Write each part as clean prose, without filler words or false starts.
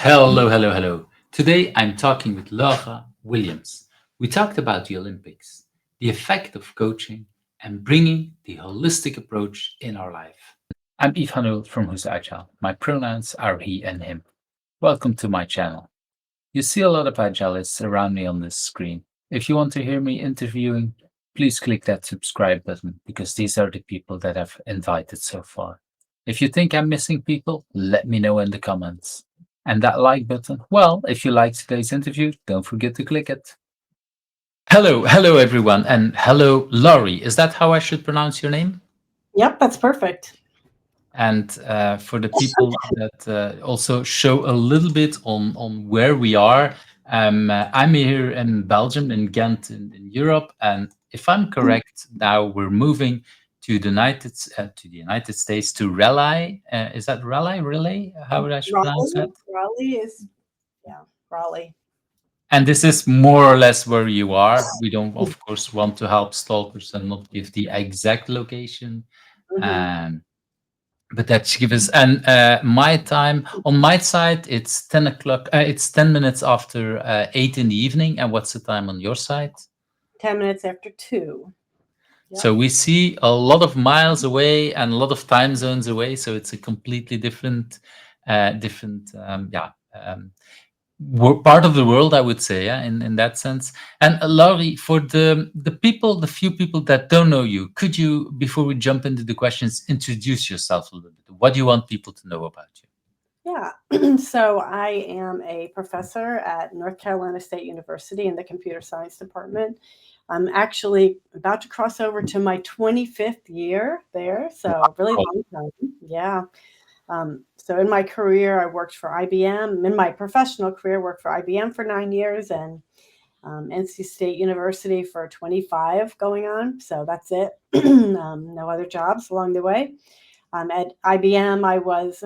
Hello, hello, hello. Today I'm talking with Laurie Williams. We talked about the Olympics, the effect of coaching, and bringing the holistic approach in our life. I'm Yves Hanul from Who's Agile. My pronouns are he and him. Welcome to my channel. You see a lot of agilists around me on this screen. If you want to hear me interviewing, please click that subscribe button because these are the people that I've invited so far. If you think I'm missing people, let me know in the comments. And that like button, well, if you liked today's interview, don't forget to click it. Hello everyone, and hello Laurie. Is that how I should pronounce your name? Yep, that's perfect. And for the people that also show a little bit on where we are, I'm here in Belgium, in Ghent, in Europe, and if I'm correct, now we're moving to the United States to Raleigh. Is that Raleigh? Relay? How would I should pronounce that? Raleigh is, yeah, Raleigh. And this is more or less where you are. We don't, of course, want to help stalkers and not give the exact location. hmm Um, but that gives us, and my time on my side, it's 10 o'clock. It's 10 minutes after 8 in the evening. And what's the time on your side? 10 minutes after 2. So Yep. we see a lot of miles away and a lot of time zones away. So it's a completely different part of the world, I would say, yeah, in that sense. And Laurie, for the few people that don't know you, could you, before we jump into the questions, introduce yourself a little bit? What do you want people to know about you? Yeah. So I am a professor at North Carolina State University in the computer science department. I'm actually about to cross over to my 25th year there. So really Wow. long time. Yeah. So in my career, I worked for IBM. In my professional career, worked for IBM for 9 years and NC State University for 25 going on. So that's it. No other jobs along the way. At IBM, I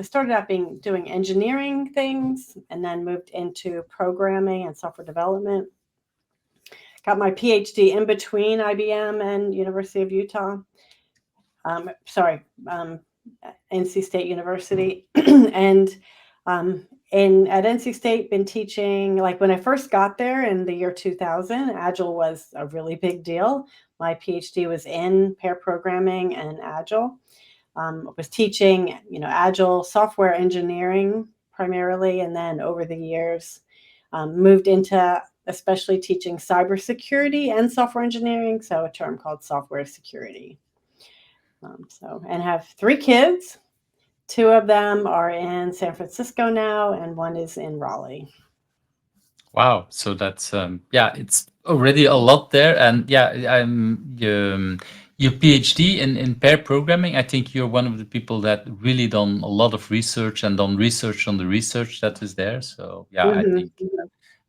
started out doing engineering things and then moved into programming and software development. Got my PhD in between IBM and University of Utah. Sorry, NC State University, and in at NC State, been teaching. Like when I first got there in the year 2000, Agile was a really big deal. My PhD was in pair programming and Agile. Was teaching, Agile software engineering primarily, and then over the years, moved into especially teaching cybersecurity and software engineering. So a term called software security. And have 3 kids. 2 of them are in San Francisco now, and one is in Raleigh. Wow. So that's it's already a lot there. And yeah, your PhD in pair programming. I think you're one of the people that really done a lot of research and done research on the research that is there. So yeah, I hmm think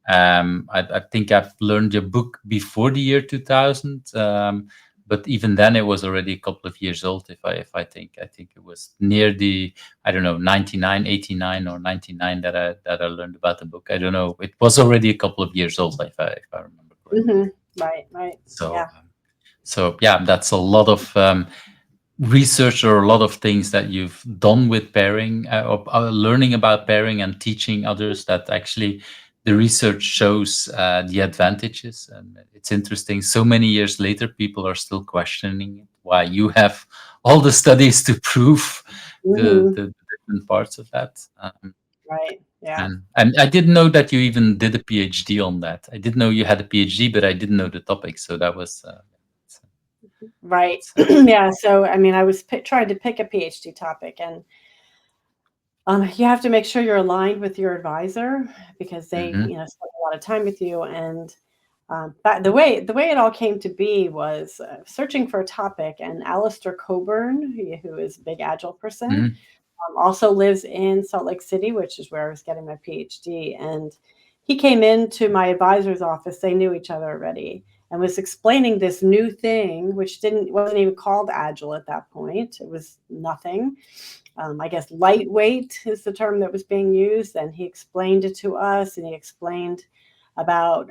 I think I've learned your book before the year 2000. But even then it was already a couple of years old. I think it was near the, I don't know, 99, 89 or 99 that I learned about the book. I don't know. It was already a couple of years old if I remember correctly. hmm Right, right. So Yeah. so yeah, that's a lot of research or a lot of things that you've done with pairing, or learning about pairing and teaching others, that actually the research shows the advantages. And it's interesting, so many years later people are still questioning it, why you have all the studies to prove hmm the different parts of that. Right. Yeah. And I didn't know that you even did a PhD on that. I didn't know you had a PhD, but I didn't know the topic. So that was it's, Right. it's, Yeah. So, I mean, I was trying to pick a PhD topic, and you have to make sure you're aligned with your advisor because they, mhm, spend a lot of time with you. And but the way it all came to be was searching for a topic, and Alistair Cockburn, who is a big agile person, mhm. also lives in Salt Lake City, which is where I was getting my PhD. And he came into my advisor's office. They knew each other already, and was explaining this new thing, which wasn't even called agile at that point. It was nothing. I guess lightweight is the term that was being used, and he explained it to us, and he explained about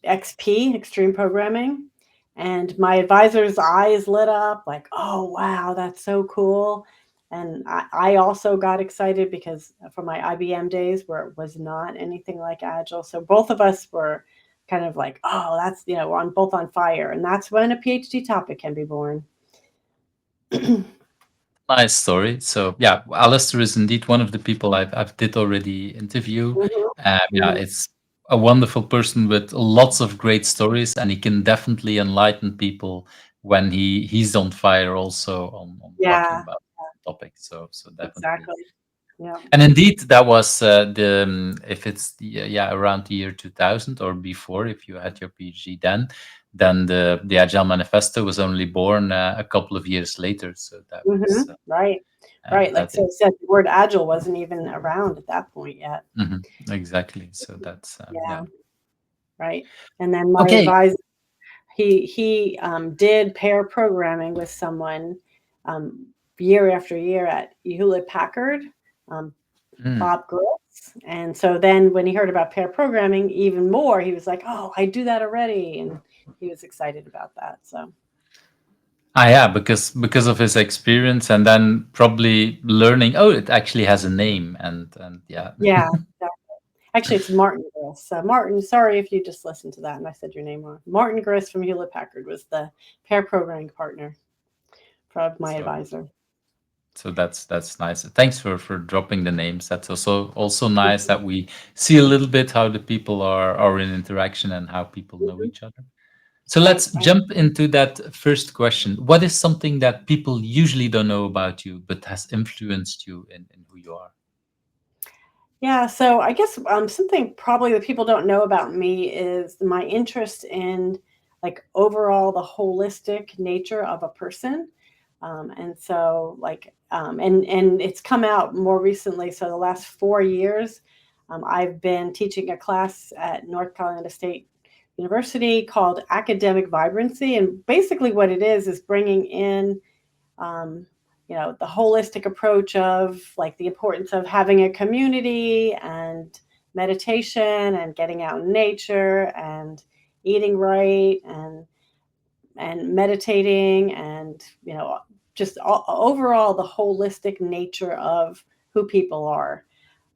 XP, extreme programming. And my advisor's eyes lit up like, oh, wow, that's so cool. And I also got excited because from my IBM days where it was not anything like Agile. So both of us were kind of like, oh, that's, on both on fire. And that's when a PhD topic can be born. Nice story. So yeah, Alistair is indeed one of the people I've did already interview. Mhm, Yeah, mhm. it's a wonderful person with lots of great stories, and he can definitely enlighten people when he's on fire also on talking Yeah, about topics. So definitely. exactly. Yeah. And indeed, that was if it's yeah, around the year 2000 or before, if you had your PhD then the Agile Manifesto was only born a couple of years later. So that was Right. Right. Like that so is said, the word agile wasn't even around at that point yet. exactly. So that's yeah. Yeah. Right. And then my Okay. advisor, he did pair programming with someone um, year after year at Hewlett Packard, um, Mm. Bob Griss. And so then when he heard about pair programming even more, he was like, "Oh, I do that already," and he was excited about that. So Yeah, because of his experience, and then probably learning. Oh, it actually has a name, and yeah. yeah, actually, it's Martin Griss. Martin, sorry if you just listened to that and I said your name wrong. Martin Griss from Hewlett Packard was the pair programming partner of my So advisor. so that's nice. Thanks for dropping the names. That's also nice that we see a little bit how the people are in interaction and how people know Mhm. each other. So Right, let's right. jump into that first question. What is something that people usually don't know about you but has influenced you in who you are? Yeah, so I guess something probably that people don't know about me is my interest in like overall the holistic nature of a person. And so and it's come out more recently. So the last 4 years, I've been teaching a class at North Carolina State University called Academic Vibrancy. And basically what it is bringing in um, the holistic approach of like the importance of having a community and meditation and getting out in nature and eating right and meditating and just overall the holistic nature of who people are.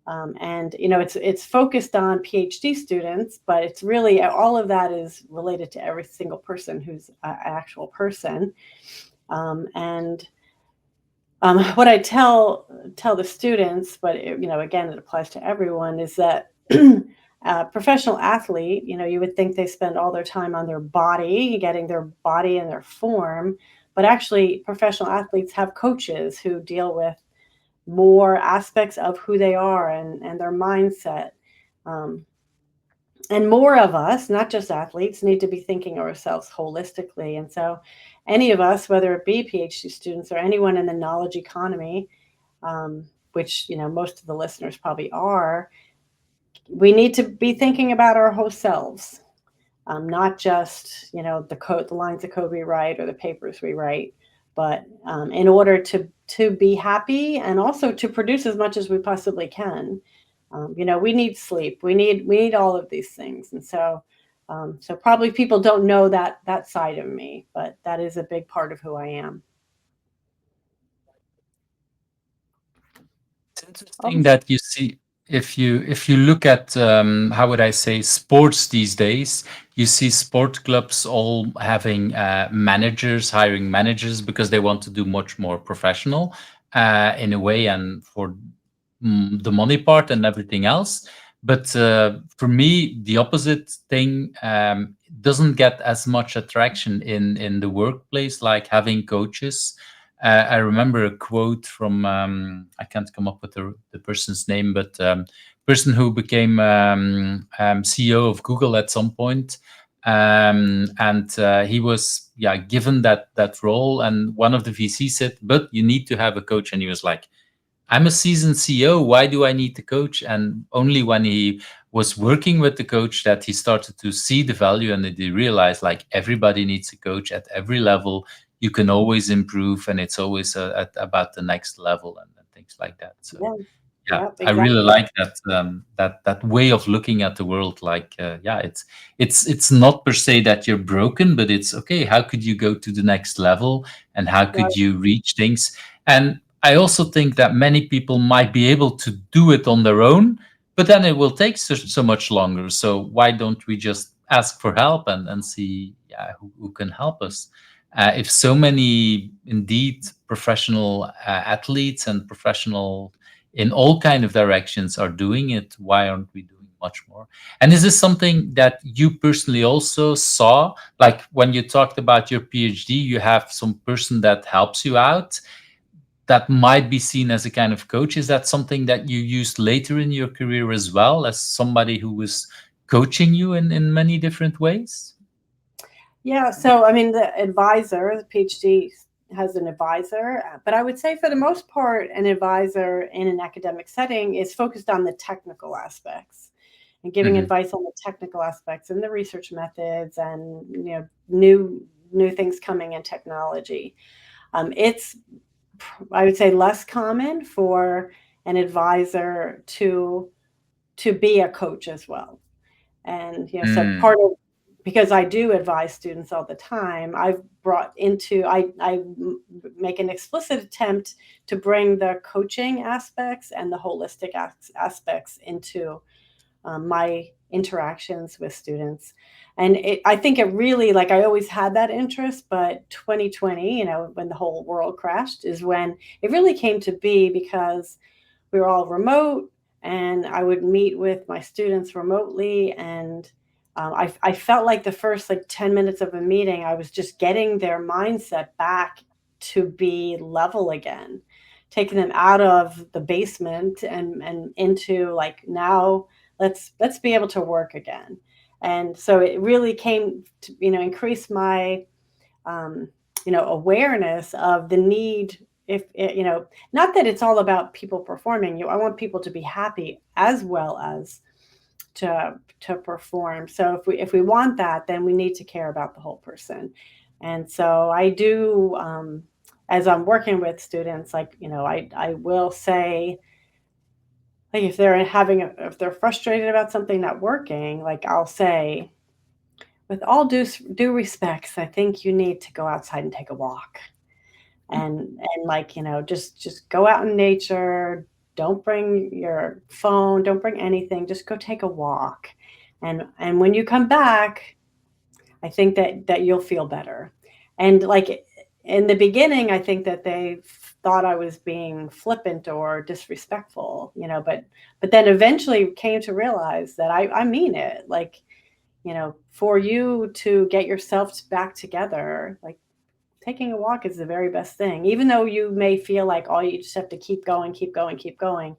And it's focused on PhD students, but it's really all of that is related to every single person who's an actual person. And what I tell the students, but again, it applies to everyone, is that a professional athlete, you would think they spend all their time on their body, getting their body in their form, but actually, professional athletes have coaches who deal with more aspects of who they are and their mindset. Um, and more of us, not just athletes, need to be thinking of ourselves holistically. And so, any of us, whether it be PhD students or anyone in the knowledge economy, which most of the listeners probably are, we need to be thinking about our whole selves, not just the lines of code we write or the papers we write, but in order to be happy and also to produce as much as we possibly can. We need sleep. We need all of these things, and so probably people don't know that side of me, but that is a big part of who I am. It's interesting Also, that you see if you look at how would I say sports these days, you see sport clubs all having managers, hiring managers because they want to do much more professional in a way, and for the money part and everything else. But for me, the opposite thing doesn't get as much attraction in the workplace, like having coaches. I remember a quote from I can't come up with the person's name, but person who became CEO of Google at some point, and he was given that role, and one of the VCs said, "But you need to have a coach," and he was like, I'm a seasoned CEO. Why do I need the coach? And only when he was working with the coach that he started to see the value, and that he realized like everybody needs a coach at every level. You can always improve, and it's always about the next level and things like that. So yeah, yeah, yeah, I really exactly. like that way of looking at the world. Like it's not per se that you're broken, but it's okay. How could you go to the next level, and how Right. could you reach things? And I also think that many people might be able to do it on their own, but then it will take so much longer. So why don't we just ask for help and see, yeah, who can help us? If so many indeed professional athletes and professional in all kind of directions are doing it, why aren't we doing much more? And is this something that you personally also saw? Like when you talked about your PhD, you have some person that helps you out that might be seen as a kind of coach. Is that something that you used later in your career as well, as somebody who was coaching you in many different ways? Yeah, so I mean, the advisor, the PhD has an advisor, but I would say for the most part, an advisor in an academic setting is focused on the technical aspects and giving Hmm. advice on the technical aspects and the research methods and new things coming in technology. It's, I would say, less common for an advisor to be a coach as well. And so Mm. part of, because I do advise students all the time, I've brought into, I make an explicit attempt to bring the coaching aspects and the holistic aspects into my interactions with students. And I think it really, like, I always had that interest, but 2020, when the whole world crashed, is when it really came to be, because we were all remote and I would meet with my students remotely. And I felt like the first like 10 minutes of a meeting, I was just getting their mindset back to be level again, taking them out of the basement and into like, now let's be able to work again. And so it really came to, increase my um, awareness of the need. If not that it's all about people performing, I want people to be happy as well as to perform. So if we want that, then we need to care about the whole person. And so I do, as I'm working with students, like, I will say, like, if they're frustrated about something not working, like, I'll say, with all due respects, I think you need to go outside and take a walk. And like, just go out in nature. Don't bring your phone, don't bring anything, just go take a walk. And when you come back, I think that you'll feel better. And like, in the beginning, I think that they thought I was being flippant or disrespectful, but then eventually came to realize that I mean it. Like, for you to get yourself back together, like, taking a walk is the very best thing. Even though you may feel like, oh, you just have to keep going, keep going, keep going,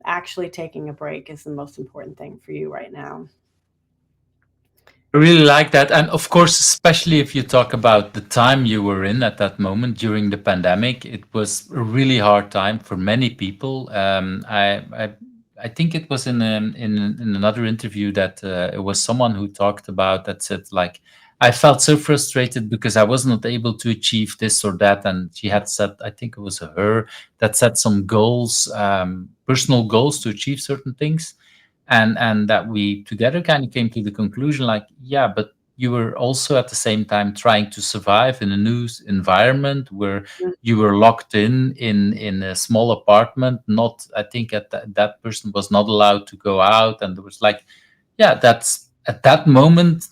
actually taking a break is the most important thing for you right now. I really like that. And of course, especially if you talk about the time you were in at that moment during the pandemic, it was a really hard time for many people. I think it was in another interview that it was someone who talked about that said, like, I felt so frustrated because I was not able to achieve this or that. And she had said, I think it was her that set some goals, personal goals to achieve certain things, and that we together kind of came to the conclusion, like, yeah, but you were also at the same time trying to survive in a new environment where you were locked in a small apartment. Not, I think at that person was not allowed to go out, and there was like, yeah, that's at that moment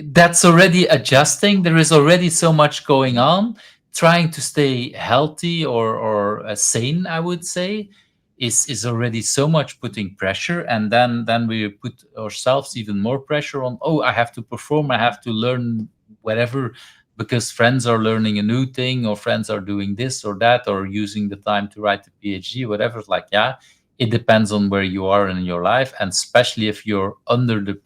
that's already adjusting. There is already so much going on. Trying to stay healthy or sane, I would say, is already so much putting pressure, and then we put ourselves even more pressure on. Oh, I have to perform, I have to learn whatever, because friends are learning a new thing, or friends are doing this or that, or using the time to write a PhD, whatever. Like, yeah, it depends on where you are in your life, and especially if you're under the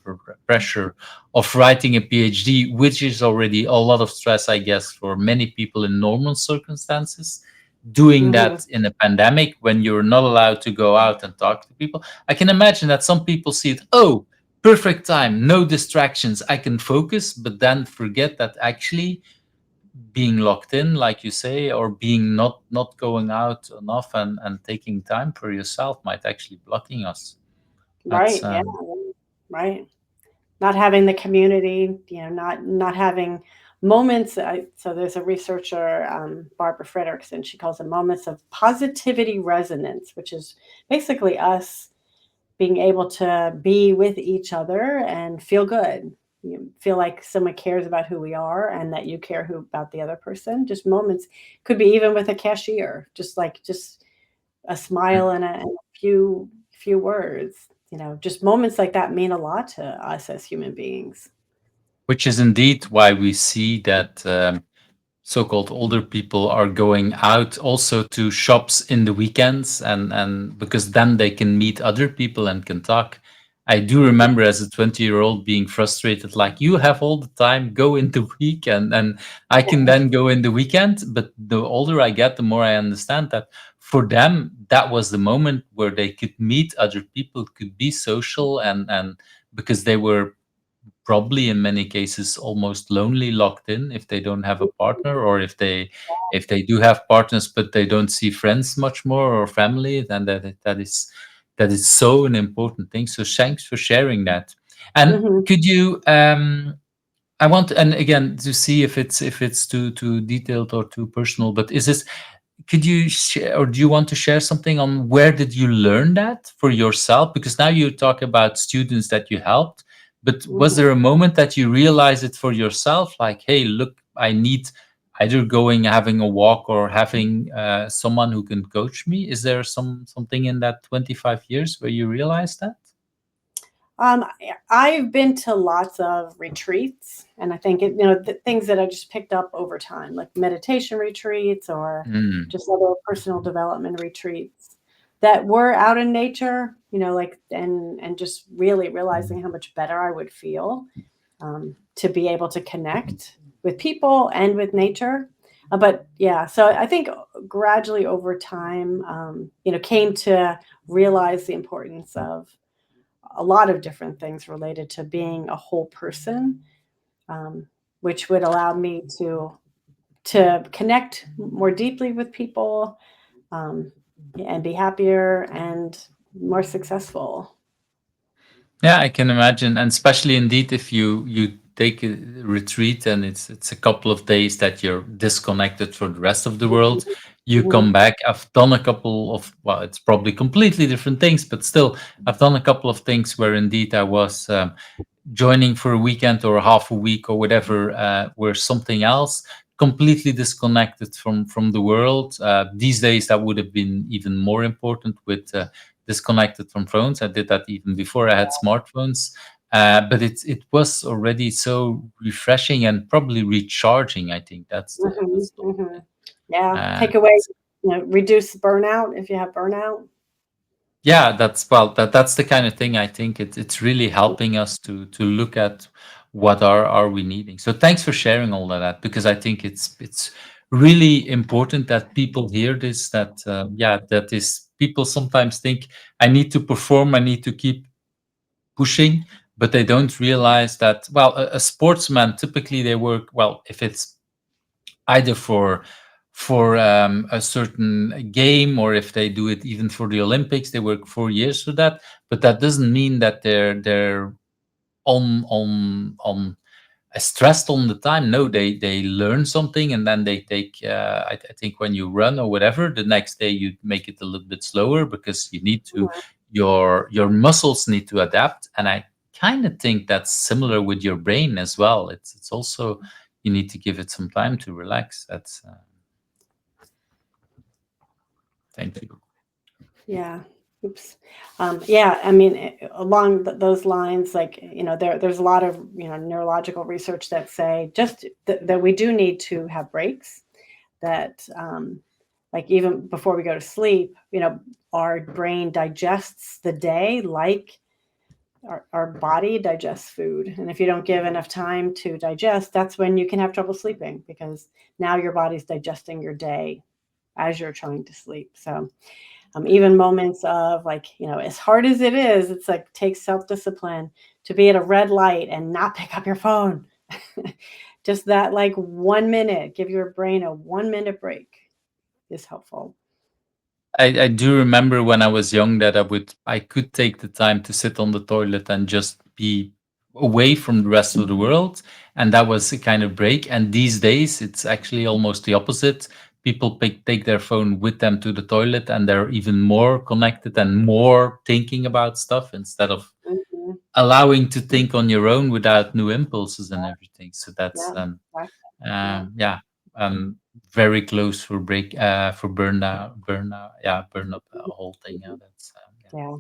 pressure of writing a PhD, which is already a lot of stress, I guess, for many people in normal circumstances. Doing Mm-hmm. that in a pandemic when you're not allowed to go out and talk to people, I can imagine that some people see it, oh, perfect time, no distractions, I can focus, but then forget that actually being locked in, like you say, or being not going out enough and taking time for yourself might actually blocking us. That's Right. Yeah. Right. Not having the community, not having moments. So there's a researcher, Barbara Fredrickson. She calls them moments of positivity resonance, which is basically us being able to be with each other and feel good. You feel like someone cares about who we are and that you care who about the other person. Just moments, could be even with a cashier, just a smile and a few words. Just moments like that mean a lot to us as human beings. Which is indeed why we see that so-called older people are going out also to shops in the weekends, and because then they can meet other people and can talk. I do remember as a 20-year-old being frustrated, like, you have all the time, go in the weekend, and I can then go in the weekend. But the older I get, the more I understand that for them, that was the moment where they could meet other people, could be social, and because they were probably in many cases almost lonely, locked in, if they don't have a partner, or if they do have partners but they don't see friends much more, or family, then that is so an important thing. So thanks for sharing that. And Hmm. could you I want, and again, to see if it's too detailed or too personal, but is this, could you share, or do you want to share something on where did you learn that for yourself? Because now you talk about students that you helped, but was Hmm. there a moment that you realized it for yourself? Like, hey, look, I need either going, having a walk, or having someone who can coach me. Is there something in that 25 years where you realized that? Um, I've been to lots of retreats, and I think things that I just picked up over time, like meditation retreats or Mm. just other personal development retreats that were out in nature. Like and just really realizing how much better I would feel to be able to connect with people and with nature. But yeah, so I think gradually over time, came to realize the importance of a lot of different things related to being a whole person, um, which would allow me to connect more deeply with people, um, and be happier and more successful. Yeah, I can imagine, and especially indeed if you take a retreat and it's a couple of days that you're disconnected for the rest of the world. You Mhm. come back. I've done a couple of, well, it's probably completely different things, but still, I've done a couple of things where indeed I was joining for a weekend or a half a week or whatever, were something else, completely disconnected from the world. These days, that would have been even more important with disconnected from phones. I did that even before I had smartphones. But it was already so refreshing and probably recharging. I think that's the Mhm, that's the whole mhm. thing. Yeah, take away, reduce burnout if you have burnout. Yeah, that's, well, that's the kind of thing. I think it's really helping us to look at what are we needing. So thanks for sharing all of that, because I think it's really important that people hear this. That yeah, that is, people sometimes think I need to perform, I need to keep pushing, but they don't realize that, well, a sportsman typically, they work, well, if it's either for a certain game, or if they do it even for the Olympics, they work 4 years for that. But that doesn't mean that they're on stressed all the time. No, they learn something, and then they take. I think when you run or whatever, the next day you make it a little bit slower, because you need to, Mhm, your muscles need to adapt. And I kind of think that's similar with your brain as well. It's also, you need to give it some time to relax. That's thank you. yeah. Oops. Yeah, I mean, along those lines, like, there's a lot of, neurological research that say just that we do need to have breaks, that, like, even before we go to sleep, our brain digests the day like our body digests food. And if you don't give enough time to digest, that's when you can have trouble sleeping, because now your body's digesting your day as you're trying to sleep. So, even moments of, like, as hard as it is, it's like, takes self-discipline to be at a red light and not pick up your phone. Just that, like, 1 minute, give your brain a 1 minute break is helpful. I do remember when I was young that I could take the time to sit on the toilet and just be away from the rest of the world, and that was a kind of break. And these days it's actually almost the opposite. People take their phone with them to the toilet, and they're even more connected and more thinking about stuff instead of Mhm. allowing to think on your own without new impulses and everything. So that's Yeah, right. Yeah. yeah, um, very close for break for burnout, yeah, burnout, whole thing. Yeah, that's yeah. Yeah.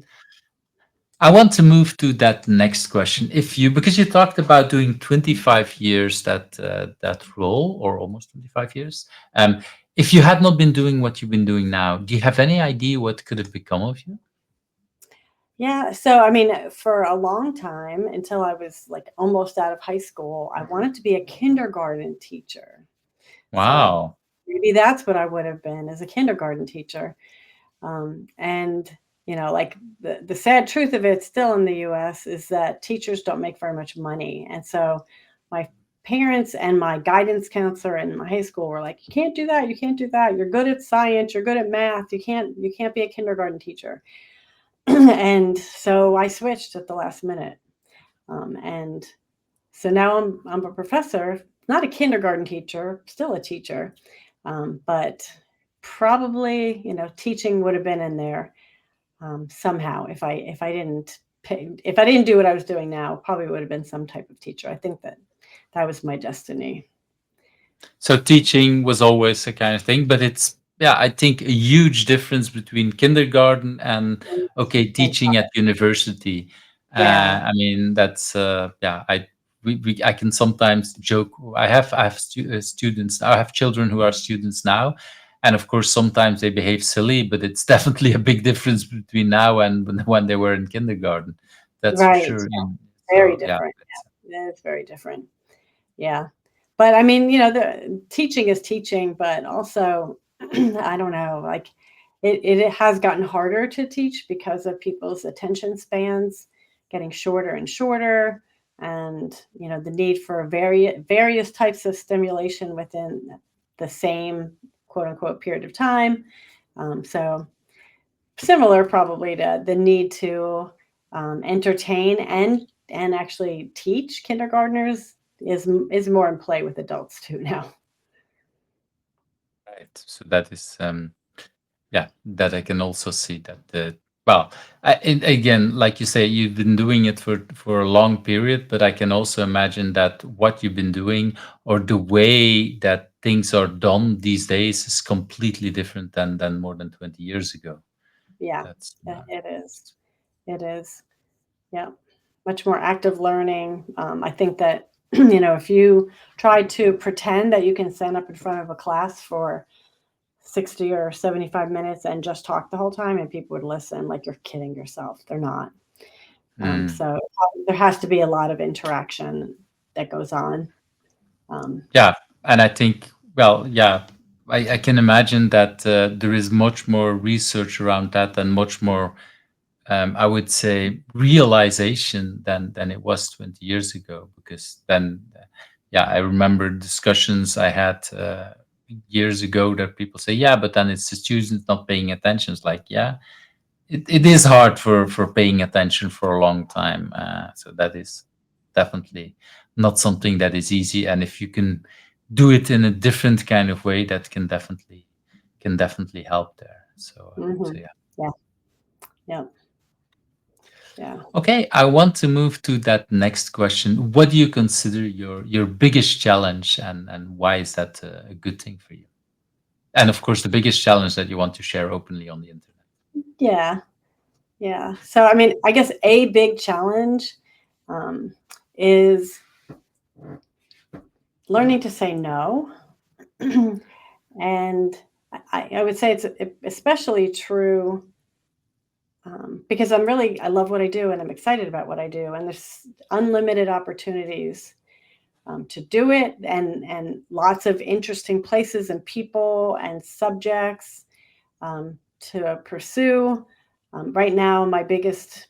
I want to move to that next question. If you, because you talked about doing 25 years that role, or almost 25 years. If you had not been doing what you've been doing now, do you have any idea what could have become of you? Yeah. So, I mean, for a long time, until I was like almost out of high school, I wanted to be a kindergarten teacher. So Wow. maybe that's what I would have been as a kindergarten teacher. And like the sad truth of it, still in the U.S., is that teachers don't make very much money. And so my parents and my guidance counselor in my high school were like, "You can't do that. You can't do that. You're good at science. You're good at math. You can't be a kindergarten teacher." And so I switched at the last minute. And so now I'm a professor, not a kindergarten teacher, still a teacher, but probably teaching would have been in there somehow if I didn't do what I was doing now. Probably would have been some type of teacher. I think that was my destiny. So teaching was always a kind of thing, but it's, yeah, I think a huge difference between kindergarten and, okay, And teaching at university. yeah, I mean, that's yeah. I can sometimes joke. I have students. I have children who are students now, and of course sometimes they behave silly, but it's definitely a big difference between now and when they were in kindergarten. That's for right. sure. Very So yeah, different. Yeah, it's very different. Yeah. But I mean, the teaching is teaching, but also, I don't know, like it has gotten harder to teach because of people's attention spans getting shorter and shorter, and the need for various types of stimulation within the same quote unquote period of time. So similar probably to the need to entertain and actually teach kindergartners is more in play with adults too now. right. So that is yeah, that I can also see that the, well, and again, like you say, you've been doing it for a long period, but I can also imagine that what you've been doing, or the way that things are done these days, is completely different than more than 20 years ago. Yeah, That's it is. It is. Yeah, much more active learning. I think that if you try to pretend that you can stand up in front of a class for 60 or 75 minutes and just talk the whole time, and people would listen, like you're kidding yourself. They're not. mm, So there has to be a lot of interaction that goes on. Um, yeah, and I think, well, yeah, I can imagine that there is much more research around that, and much more, I would say, realization than it was 20 years ago. Because then, yeah, I remember discussions I had years ago that people say, yeah, but then it's the students not paying attention. It's like, yeah, it is hard for paying attention for a long time. So that is definitely not something that is easy. And if you can do it in a different kind of way, that can definitely help there. So mhm. yeah. Yeah, yeah, yeah. Okay, I want to move to that next question. What do you consider your biggest challenge, and why is that a good thing for you? And of course, the biggest challenge that you want to share openly on the internet. Yeah, yeah. So, I mean, I guess a big challenge um, is learning to say no. And I would say it's especially true because I love what I do and I'm excited about what I do. And there's unlimited opportunities to do it, and lots of interesting places and people and subjects to pursue. Right now, my biggest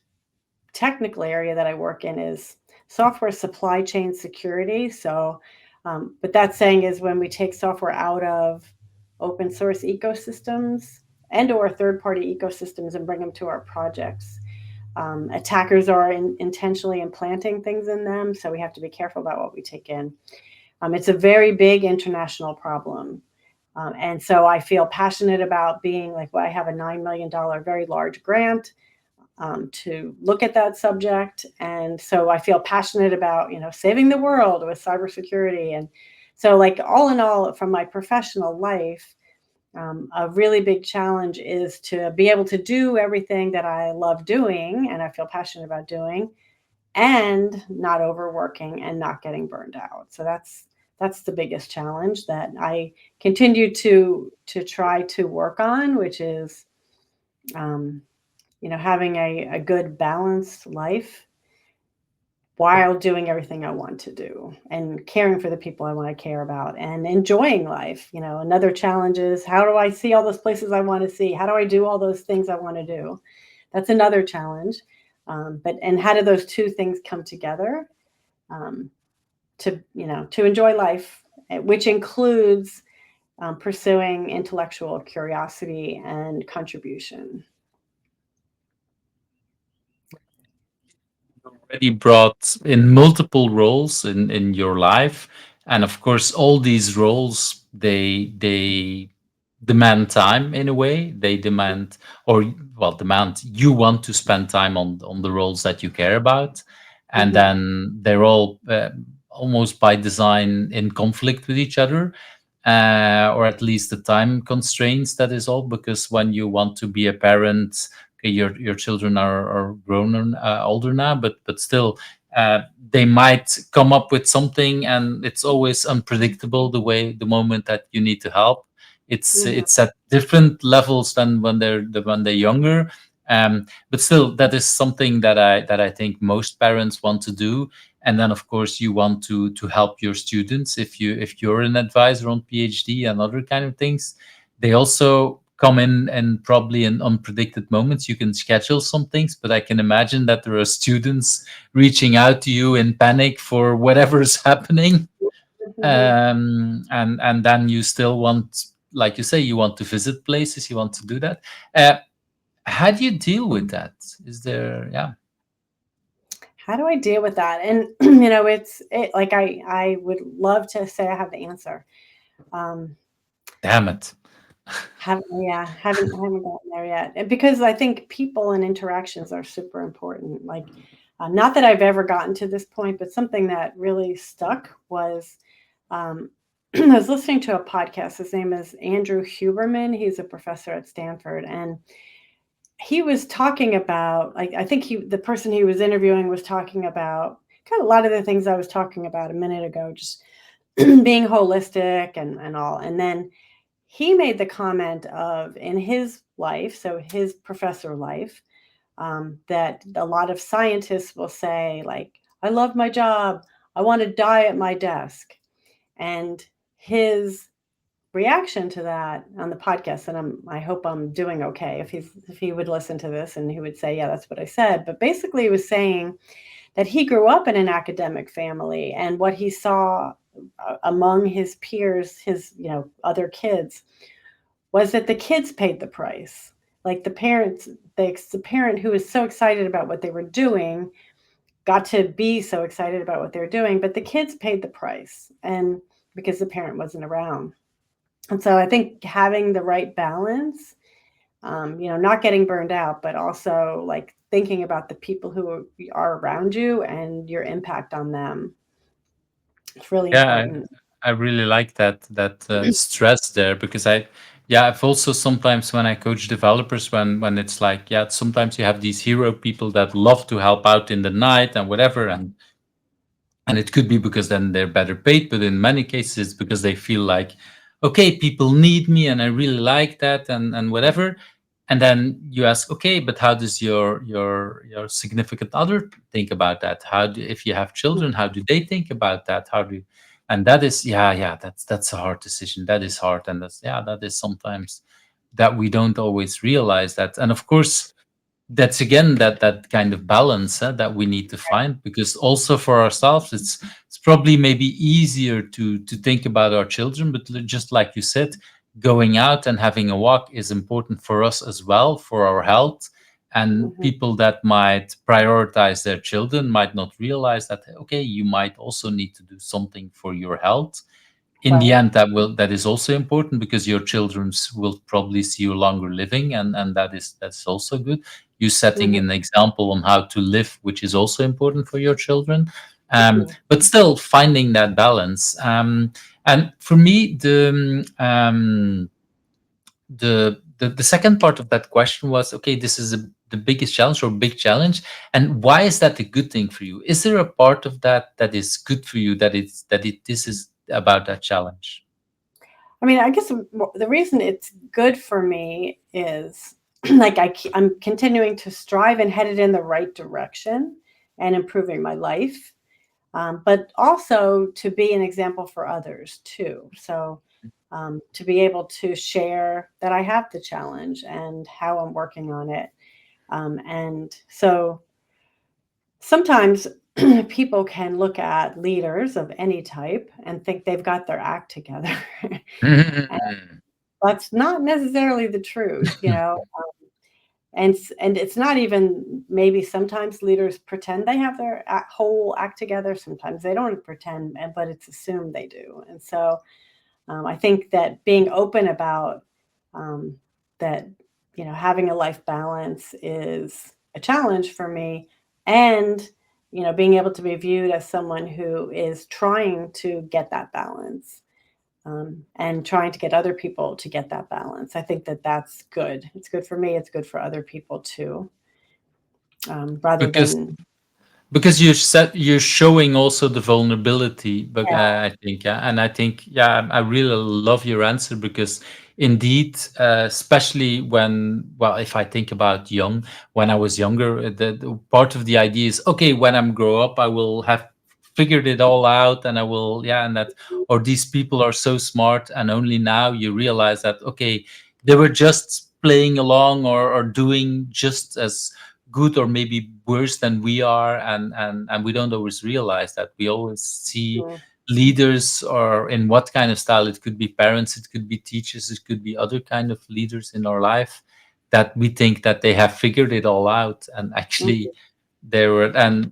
technical area that I work in is software supply chain security. So, what that's saying is when we take software out of open source ecosystems and or third party ecosystems and bring them to our projects, Attackers are intentionally implanting things in them, so we have to be careful about what we take in. It's a very big international problem. And so I feel passionate about being like, well, I have a $9 million very large grant to look at that subject. And so I feel passionate about, saving the world with cybersecurity. And so, like, all in all, from my professional life, a really big challenge is to be able to do everything that I love doing and I feel passionate about doing, and not overworking and not getting burned out. So that's the biggest challenge that I continue to try to work on, which is having a good balanced life while doing everything I want to do and caring for the people I want to care about and enjoying life. Another challenge is, how do I see all those places I want to see? How do I do all those things I want to do? That's another challenge. And how do those two things come together to enjoy life, which includes pursuing intellectual curiosity and contribution. Already brought in multiple roles in your life, and of course all these roles, they demand time. In a way, they demand, or well, demand, you want to spend time on the roles that you care about, and then they're all almost by design in conflict with each other, or at least the time constraints. That is all, because when you want to be a parent, okay, your children are grown and older now, but still, they might come up with something, and it's always unpredictable the moment that you need to help. It's at different levels than when they're younger. But still, that is something that I think most parents want to do. And then, of course, you want to help your students. If you're an advisor on PhD and other kind of things, they also come in, and probably in unpredicted moments. You can schedule some things, but I can imagine that there are students reaching out to you in panic for whatever is happening. And then you still want, like you say, you want to visit places, you want to do that. How do you deal with that? Is there, yeah. How do I deal with that? And like I would love to say I have the answer. Damn it. Haven't gotten there yet. And because I think people and interactions are super important. Like, not that I've ever gotten to this point, but something that really stuck was, I was listening to a podcast. His name is Andrew Huberman. He's a professor at Stanford, and he was talking about, like, I think the person he was interviewing was talking about kind of a lot of the things I was talking about a minute ago, just being holistic and all. And then he made the comment of, in his life, so his professor life, that a lot of scientists will say, like, I love my job, I want to die at my desk. And his reaction to that on the podcast, and I hope I'm doing okay if he would listen to this, and he would say, yeah, that's what I said. But basically he was saying that he grew up in an academic family, and what he saw among his peers, his other kids, was that the kids paid the price. Like, the parent who was so excited about what they were doing got to be so excited about what they were doing, but the kids paid the price, and because the parent wasn't around. And so I think having the right balance, not getting burned out, but also, like, thinking about the people who are around you and your impact on them. It's really Yeah, important. I really like that stress there, because I've also sometimes, when I coach developers, when it's like, yeah, sometimes you have these hero people that love to help out in the night and whatever, and it could be because then they're better paid, but in many cases it's because they feel like, okay, people need me and I really like that, and whatever. And then you ask, okay, but how does your significant other think about that? If you have children, how do they think about that? And that is, yeah, that's a hard decision. That is hard, and that is sometimes that we don't always realize that. And of course, that's again that kind of balance, that we need to find, because also for ourselves, it's probably maybe easier to think about our children, but just like you said, going out and having a walk is important for us as well, for our health. And Mhm. people that might prioritize their children might not realize that, okay, you might also need to do something for your health. In the Right. end, that is also important, because your children will probably see you longer living, and that's also good. You setting Mhm. an example on how to live, which is also important for your children. Mhm. But still finding that balance. And for me, the second part of that question was, okay, this is the biggest challenge or big challenge, and why is that a good thing for you? Is there a part of that that is good for you, this is about that challenge? I mean, I guess the reason it's good for me is like I'm continuing to strive and headed in the right direction and improving my life, but also to be an example for others too. So to be able to share that I have the challenge and how I'm working on it. And so sometimes people can look at leaders of any type and think they've got their act together. And that's not necessarily the truth, you know. And it's not even, maybe sometimes leaders pretend they have their whole act together. Sometimes they don't pretend, but it's assumed they do. And so I think that being open about um, that, you know, having a life balance is a challenge for me, and you know, being able to be viewed as someone who is trying to get that balance, and trying to get other people to get that balance. I think that that's good. It's good for me. It's good for other people too, rather because than because you're showing also the vulnerability, but yeah. I think, yeah, and I think, yeah, I really love your answer, because indeed, especially when, well, if I think about when I was younger, the part of the idea is, okay, when I'm grow up, I will have figured it all out, and I will, yeah, and that, or these people are so smart, and only now you realize that, okay, they were just playing along, or doing just as good or maybe worse than we are, and we don't always realize that. We always see Mhm. leaders, or in what kind of style. It could be parents, it could be teachers, it could be other kind of leaders in our life, that we think that they have figured it all out, and actually Mhm. they were. And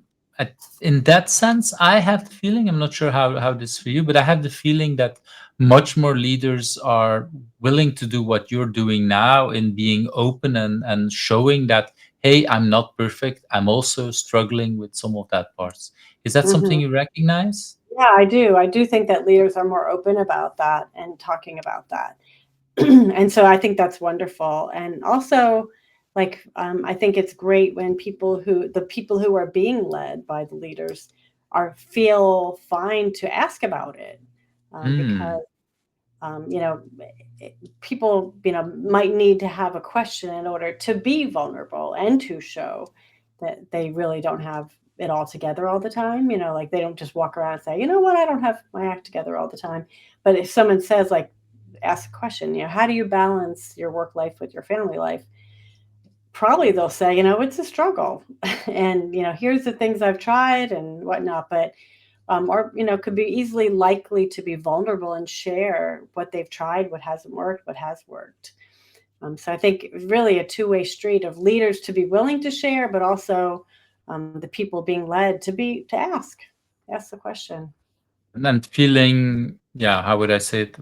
in that sense, I have the feeling, I'm not sure how this is for you, but I have the feeling that much more leaders are willing to do what you're doing now, in being open, and showing that, hey, I'm not perfect, I'm also struggling with some of that parts. Is that something Mhm. you recognize? Yeah, I do. I do think that leaders are more open about that and talking about that. And so I think that's wonderful. And also, like, I think it's great when the people who are being led by the leaders feel fine to ask about it, because Mm. you know, people, you know, might need to have a question in order to be vulnerable and to show that they really don't have it all together all the time. You know, like they don't just walk around and say, you know what, I don't have my act together all the time. But if someone says, like, ask a question, you know, how do you balance your work life with your family life? Probably they'll say, you know, it's a struggle. And, you know, here's the things I've tried and whatnot. But or you know, could be easily likely to be vulnerable and share what they've tried, what hasn't worked, what has worked. So I think really a two-way street of leaders to be willing to share, but also the people being led to ask the question. And then feeling, yeah, how would I say it?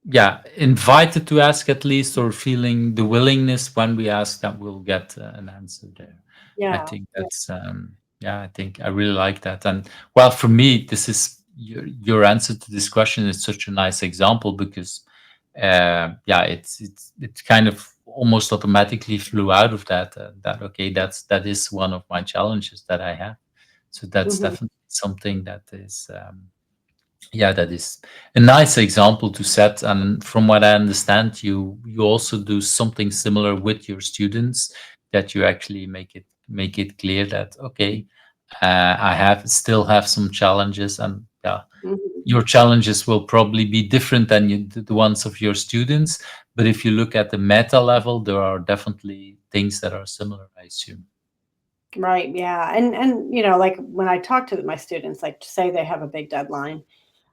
Yeah, invited to ask at least, or feeling the willingness when we ask, that we'll get an answer there. I Yeah, think yeah. that's, yeah, I think I really like that. And well, for me, this is your answer to this question is such a nice example, because yeah, it's kind of almost automatically flew out of that, that, okay, that is one of my challenges that I have. So that's Hmm. definitely something that is, yeah, that is a nice example to set. And from what I understand, you also do something similar with your students, that you actually make it clear that, okay, I still have some challenges, and yeah, Hmm. your challenges will probably be different than the ones of your students. But if you look at the meta level, there are definitely things that are similar, I assume. Right. Yeah. And you know, like when I talk to my students, like say they have a big deadline,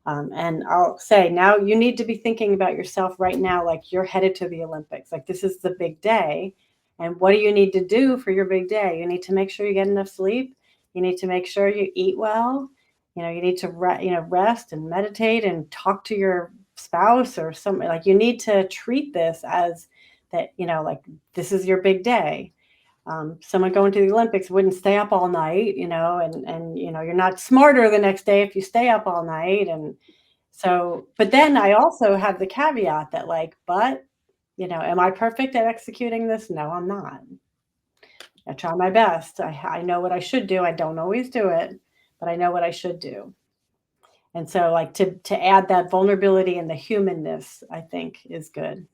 and I'll say, now you need to be thinking about yourself right now, like you're headed to the Olympics. Like this is the big day. And what do you need to do for your big day? You need to make sure you get enough sleep. You need to make sure you eat well. You need to rest and meditate and talk to your spouse or something. Like, you need to treat this as that, like, this is your big day. Someone going to the Olympics wouldn't stay up all night, and you're not smarter the next day if you stay up all night. And so, but then I also have the caveat that, like, but, am I perfect at executing this? No, I'm not. I try my best. I know what I should do. I don't always do it, but I know what I should do. And so, like, to add that vulnerability and the humanness, I think is good.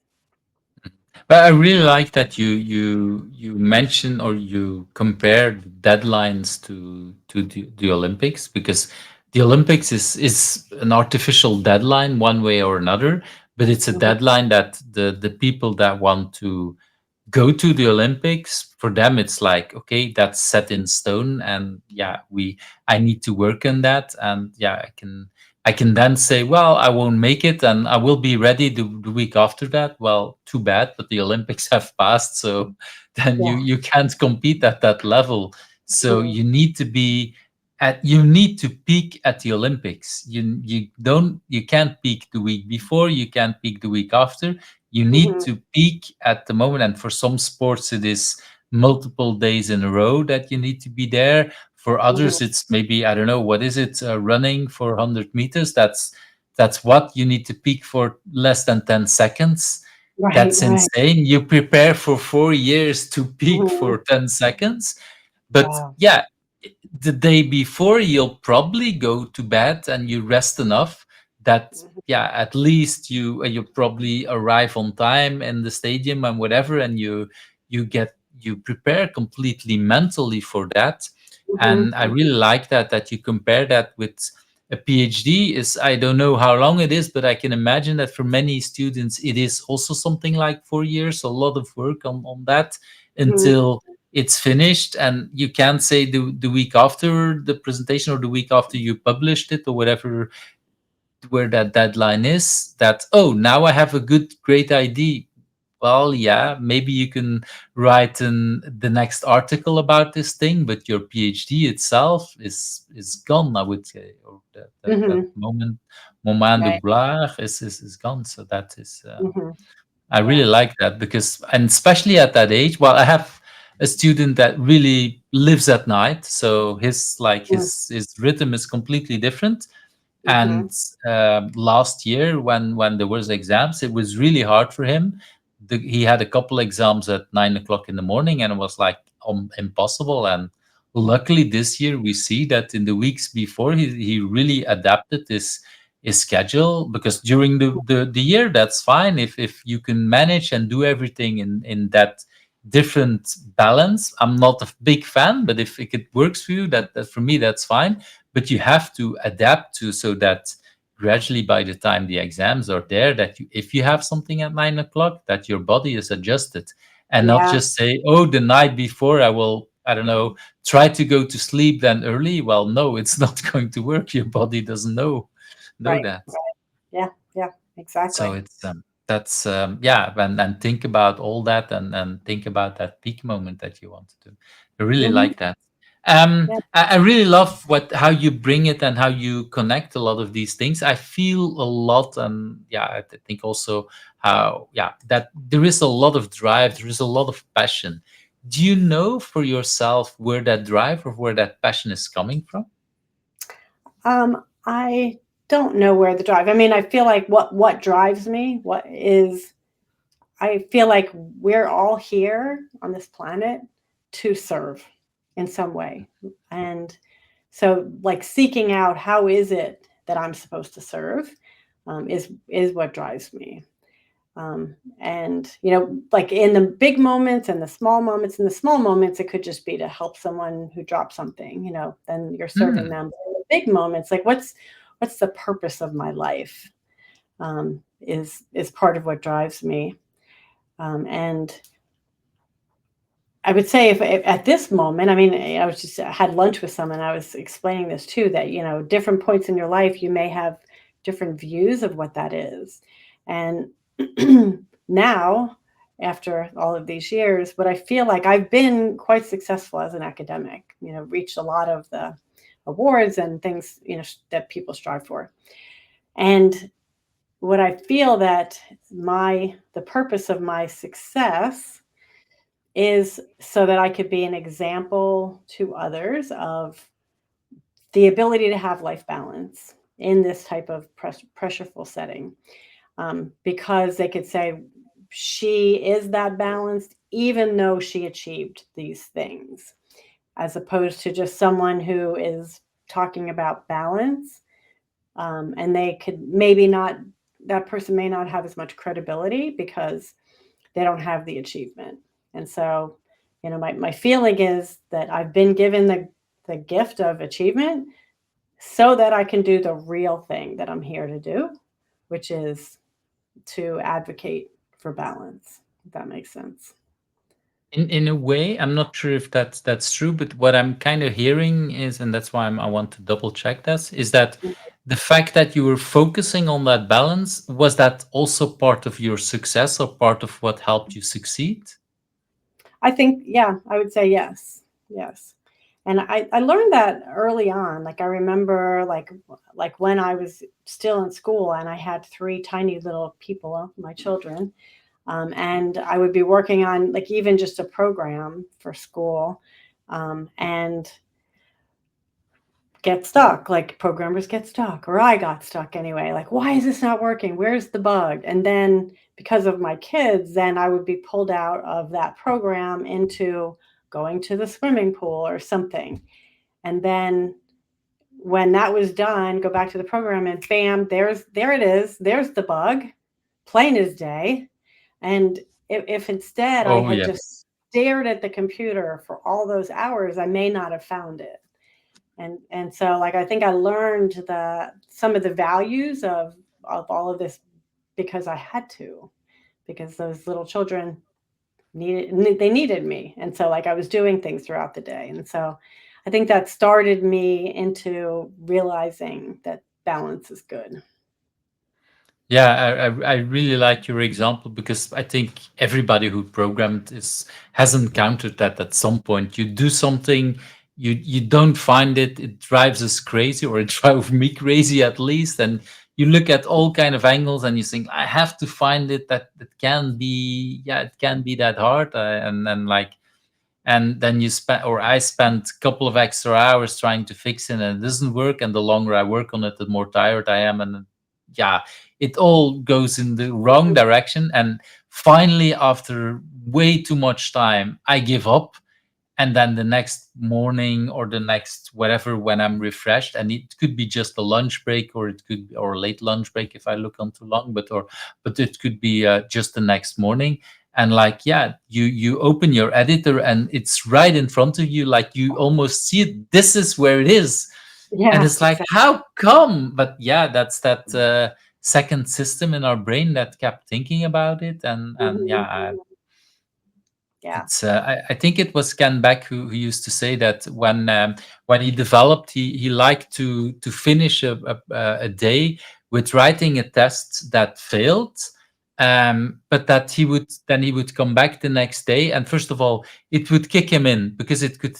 But I really like that you mention or you compare the deadlines to the Olympics, because the Olympics is an artificial deadline one way or another, but it's a Mhm. deadline that the people that want to go to the Olympics, for them it's like, okay, that's set in stone, and yeah, I need to work on that, and yeah, I can then say, well, I won't make it, and I will be ready the week after that. Well, too bad, but the Olympics have passed, so then you Yeah. you can't compete at that level. So Mhm. you need to peak at the Olympics. You can't peak the week before, you can't peak the week after. You need Mhm. to peak at the moment, and for some sports it is multiple days in a row that you need to be there. For Mhm. others it's maybe, I don't know, what is it, running for 100 meters. That's what you need to peak for less than 10 seconds. Right, That's right. insane. You prepare for 4 years to peak Mhm. for 10 seconds. But Wow. yeah, the day before you'll probably go to bed and you rest enough that, Mhm. yeah, at least you probably arrive on time in the stadium and whatever, and you prepare completely mentally for that. Mhm. And I really like that you compare that with a PhD. Is, I don't know how long it is, but I can imagine that for many students it is also something like 4 years, a lot of work on that Mhm. until it's finished. And you can't say the week after the presentation or the week after you published it or whatever, where that deadline is, that, oh, now I have a great idea. Well, yeah, maybe you can write the next article about this thing, but your PhD itself is gone, I would say, or that Mhm. moment de Right. gloire is gone. So that is, Mhm. I really Yeah. like that, because, and especially at that age, well, I have a student that really lives at night, so Mm. his rhythm is completely different. And Mhm. last year, when there was exams, it was really hard for him. He had a couple exams at 9 o'clock in the morning, and it was like, impossible. And luckily, this year we see that in the weeks before, he really adapted his schedule, because during the year, that's fine if you can manage and do everything in that different balance. I'm not a big fan, but if it works for you, that for me that's fine. But you have to adapt to, so that gradually, by the time the exams are there, that if you have something at 9 o'clock, that your body is adjusted, and not Yeah. just say, oh, the night before I will, I don't know, try to go to sleep then early. Well, no, it's not going to work. Your body doesn't know Right. that. Right. Yeah. Yeah. So Exactly. it's, that's, yeah, and think about all that, and think about that peak moment that you want to do. I really Mhm. like that. Yeah. I really love how you bring it and how you connect a lot of these things. I feel a lot, and yeah, I think also how, yeah, that there is a lot of drive, there is a lot of passion. Do you know for yourself where that drive or where that passion is coming from? I don't know where the drive. I mean, I feel like what drives me, I feel like we're all here on this planet to serve in some way. And so, like, seeking out how is it that I'm supposed to serve, is what drives me. And like, in the big moments and the small moments, it could just be to help someone who dropped something. Then you're serving Hmm. them. But in the big moments, like, what's the purpose of my life? Is part of what drives me. And I would say, if at this moment, I mean, I had lunch with someone. I was explaining this too, that different points in your life, you may have different views of what that is. And now, after all of these years, but I feel like I've been quite successful as an academic, reached a lot of the awards and things, that people strive for. And what I feel that the purpose of my success is so that I could be an example to others of the ability to have life balance in this type of pressureful setting, because they could say she is that balanced even though she achieved these things, as opposed to just someone who is talking about balance, and they could maybe not, that person may not have as much credibility because they don't have the achievement. And so, my feeling is that I've been given the gift of achievement so that I can do the real thing that I'm here to do, which is to advocate for balance, if that makes sense. In a way, I'm not sure if that's true, but what I'm kind of hearing is, and that's why I want to double check this, is that the fact that you were focusing on that balance, was that also part of your success or part of what helped you succeed? I think, yeah, I would say yes. Yes. And I learned that early on. Like I remember like when I was still in school and I had three tiny little people, my children, and I would be working on like even just a program for school, and get stuck. Like programmers get stuck, or I got stuck anyway. Like, why is this not working? Where's the bug? And then because of my kids, then I would be pulled out of that program into going to the swimming pool or something. And then when that was done, go back to the program and bam, there it is. There's the bug, plain as day. And if instead I Oh had yeah. just stared at the computer for all those hours, I may not have found it. And so like I think I learned some of the values of all of this because I had to, because those little children needed me. And so like I was doing things throughout the day. And so I think that started me into realizing that balance is good. Yeah, I really like your example because I think everybody who programmed has encountered that at some point. You do something, you don't find it, it drives us crazy, or it drove me crazy at least. And you look at all kind of angles and you think, I have to find it. That it can be, yeah, it can be that hard. And then like, and then you spend, or I spent a couple of extra hours trying to fix it and it doesn't work, and the longer I work on it, the more tired I am. And yeah, it all goes in the wrong direction, and finally after way too much time I give up. And then the next morning or the next whatever, when I'm refreshed, and it could be just a lunch break, or it could be, or a late lunch break if I look on too long, but it could be just the next morning. And like, yeah, you open your editor and it's right in front of you, like you almost see it, this is where it is. And Yeah, it's like, exactly. how come? But yeah, that's that second system in our brain that kept thinking about it. And yeah, Mhm. Yeah. it's I think it was Ken Beck who used to say that when he developed, he liked to finish a day with writing a test that failed, but that he would come back the next day, and first of all it would kick him in because it could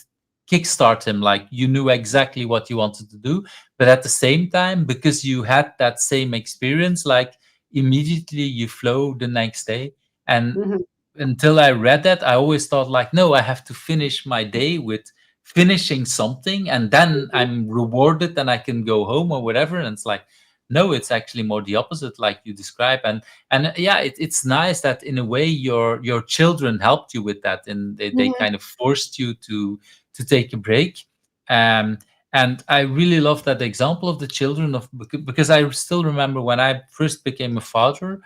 kickstart him, like you knew exactly what you wanted to do, but at the same time, because you had that same experience, like immediately you flow the next day. And Mhm. until I read that, I always thought like, no, I have to finish my day with finishing something, and then Mhm. I'm rewarded and I can go home or whatever. And it's like, no, it's actually more the opposite, like you describe. And yeah, it's nice that in a way your children helped you with that, and they Mhm. kind of forced you to take a break. Um, and I really love that example of the children of, because I still remember when I first became a father.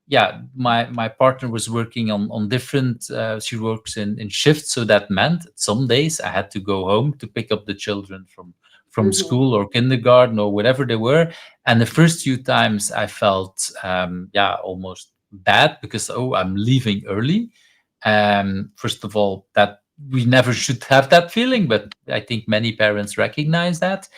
Yeah, my partner was working on different she works in shifts, so that meant some days I had to go home to pick up the children from Mhm. school or kindergarten or whatever they were. And the first few times I felt yeah, almost bad because, oh, I'm leaving early. First of all, that we never should have that feeling, but I think many parents recognize that.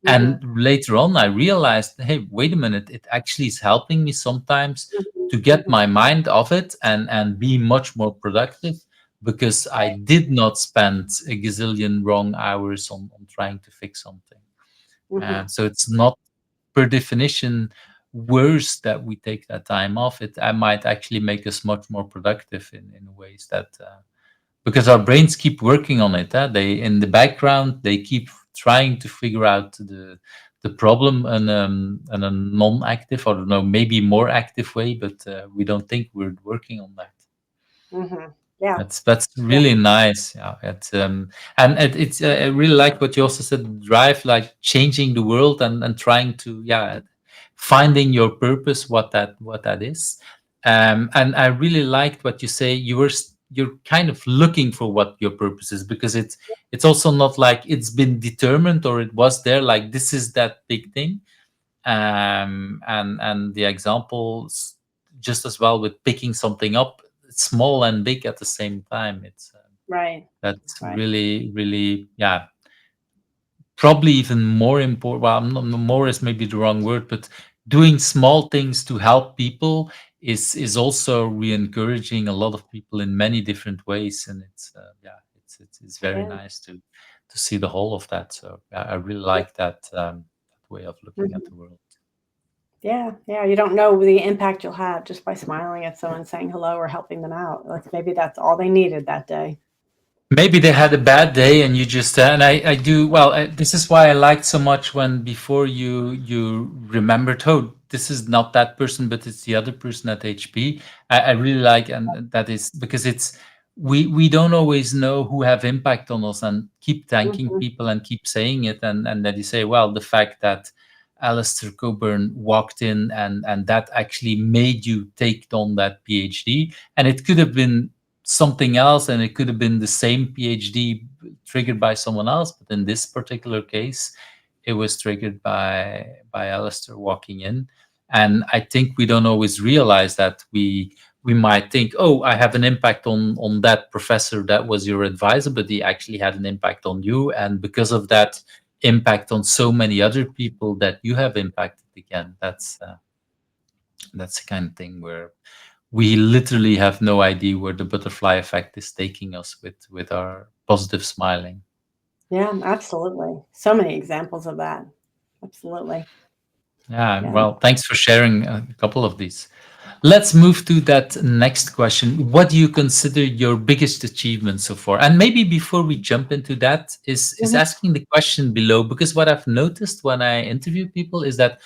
Mhm. And later on I realized, hey, wait a minute, it actually is helping me sometimes to get my mind off it and be much more productive, because I did not spend a gazillion wrong hours on trying to fix something. Mm-hmm. So it's not per definition worse that we take that time off. It I might actually make us much more productive in ways that because our brains keep working on it. They in the background they keep trying to figure out the problem in a non-active, or no, maybe more active way, but we don't think we're working on that. Mm-hmm. Yeah. That's Yeah. really nice. Yeah, and it's I really like what you also said. Drive, like changing the world and trying to, yeah, finding your purpose. What that is. And I really liked what you say. You're kind of looking for what your purpose is, because it's also not like it's been determined or it was there. Like this is that big thing. And the examples just as well with picking something up, small and big at the same time. It's Right. that's Right. really, really, yeah, probably even more important. Well, more is maybe the wrong word, but doing small things to help people is also re-encouraging a lot of people in many different ways. And it's yeah, it's very Yeah. nice to see the whole of that. So I really Yeah. like that way of looking at Mhm. the world. Yeah. Yeah. You don't know the impact you'll have just by smiling at someone, saying hello, or helping them out. Like maybe that's all they needed that day. Maybe they had a bad day and you just and I do well. This is why I liked so much when before you remembered, oh, this is not that person, but it's the other person at HP. I really like, and that is because it's we don't always know who have impact on us, and keep thanking Mm-hmm. people and keep saying it, and that you say, well, the fact that Alistair Cockburn walked in and that actually made you take on that PhD, and it could have been something else, and it could have been the same PhD triggered by someone else, but in this particular case it was triggered by Alistair walking in. And I think we don't always realize that. We might think, oh, I have an impact on that professor that was your advisor, but he actually had an impact on you, and because of that impact on so many other people that you have impacted again. That's the kind of thing where we literally have no idea where the butterfly effect is taking us with our positive smiling. Yeah. Absolutely. So many examples of that. Absolutely. Yeah, Yeah. well, thanks for sharing a couple of these. Let's move to that next question. What do you consider your biggest achievement so far? And maybe before we jump into that, is Mhm. asking the question below, because what I've noticed when I interview people is that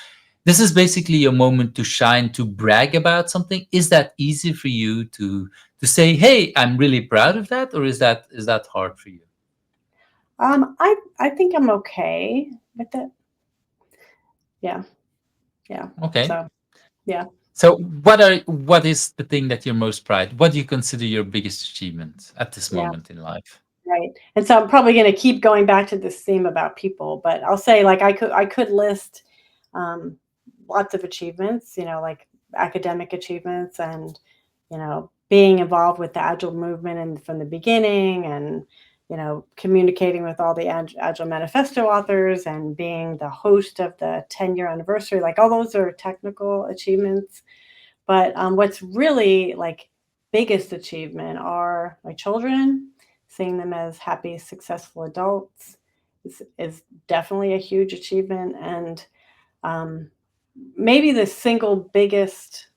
this is basically a moment to shine, to brag about something. Is that easy for you to say, "Hey, I'm really proud of that," or is that hard for you? I think I'm okay with it. Yeah. Yeah. Okay. So yeah. So what is the thing that you're most proud? What do you consider your biggest achievement at this Yeah. moment in life? Right. And so I'm probably going to keep going back to this theme about people, but I'll say like I could list um, lots of achievements, like academic achievements and being involved with the agile movement and from the beginning and communicating with all the agile manifesto authors and being the host of the 10-year anniversary. Like all those are technical achievements, but what's really like biggest achievement are my children. Seeing them as happy, successful adults is definitely a huge achievement. And um, maybe the single biggest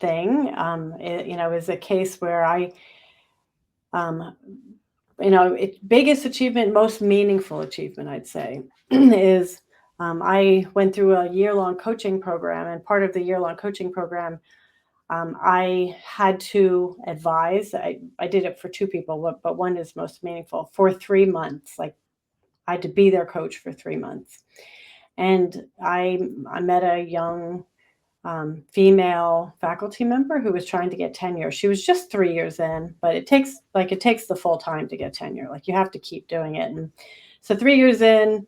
thing, is a case where um, biggest achievement, most meaningful achievement, I'd say, is I went through a year-long coaching program, and part of the year-long coaching program, I had to advise. I did it for two people, but one is most meaningful, for 3 months. Like I had to be their coach for 3 months. And I met a young female faculty member who was trying to get tenure. She was just 3 years in, but it takes the full time to get tenure. Like you have to keep doing it. And so 3 years in,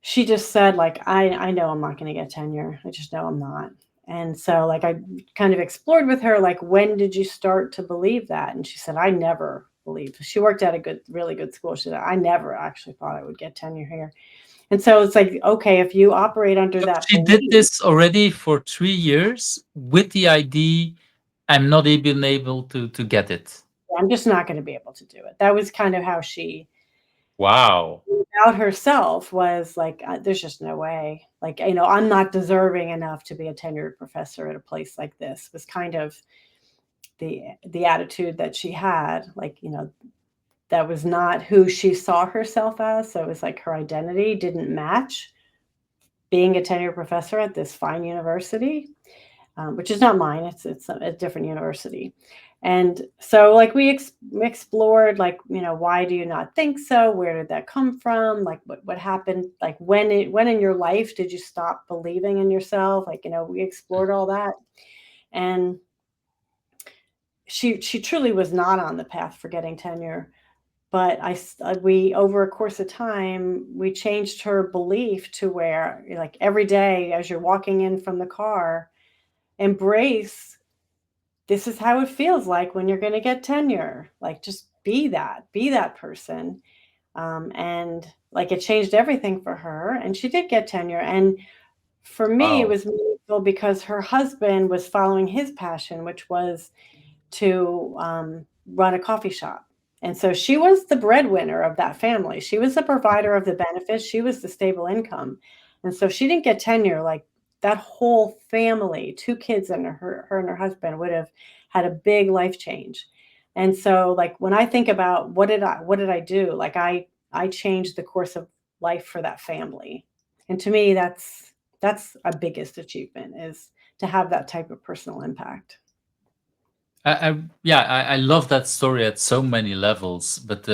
she just said, like, I know I'm not going to get tenure. I just know I'm not. And so like I kind of explored with her, like, when did you start to believe that? And she said, I never believed. She worked at a really good school. She said, I never actually thought I would get tenure here. And so it's like, okay, if you operate under So that she did belief, this already for 3 years with the idea, I'm not even able to get it. I'm just not going to be able to do it. That was kind of how she Wow. about herself, was like, there's just no way. Like, I'm not deserving enough to be a tenured professor at a place like this, was kind of the attitude that she had. Like, that was not who she saw herself as. So it was like her identity didn't match being a tenured professor at this fine university, which is not mine. It's a different university. And so, like, we explored, like, why do you not think so? Where did that come from? Like, what happened? Like, when in your life did you stop believing in yourself? Like, we explored all that, and she truly was not on the path for getting tenure. But we, over a course of time, we changed her belief to where, like, every day as you're walking in from the car, embrace, this is how it feels like when you're going to get tenure. Like, just be that person. And like, it changed everything for her, and she did get tenure. And for me, it Wow. was meaningful because her husband was following his passion, which was to run a coffee shop. And so she was the breadwinner of that family. She was the provider of the benefits. She was the stable income. And so she didn't get tenure. Like, that whole family, two kids and her and her husband, would have had a big life change. And so, like, when I think about what did I do? Like, I changed the course of life for that family. And to me, that's a biggest achievement, is to have that type of personal impact. Yeah, I love that story at so many levels, but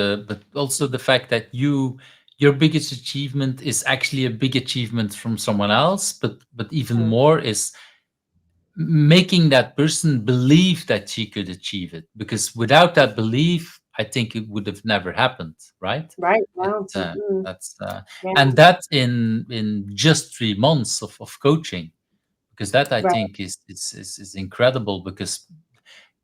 also the fact that your biggest achievement is actually a big achievement from someone else, but even Mm. more is making that person believe that she could achieve it. Because without that belief, I think it would have never happened, right? Right. It Wow. Mhm. that's Yeah. and that in just 3 months of coaching, because that I Right. think is incredible, because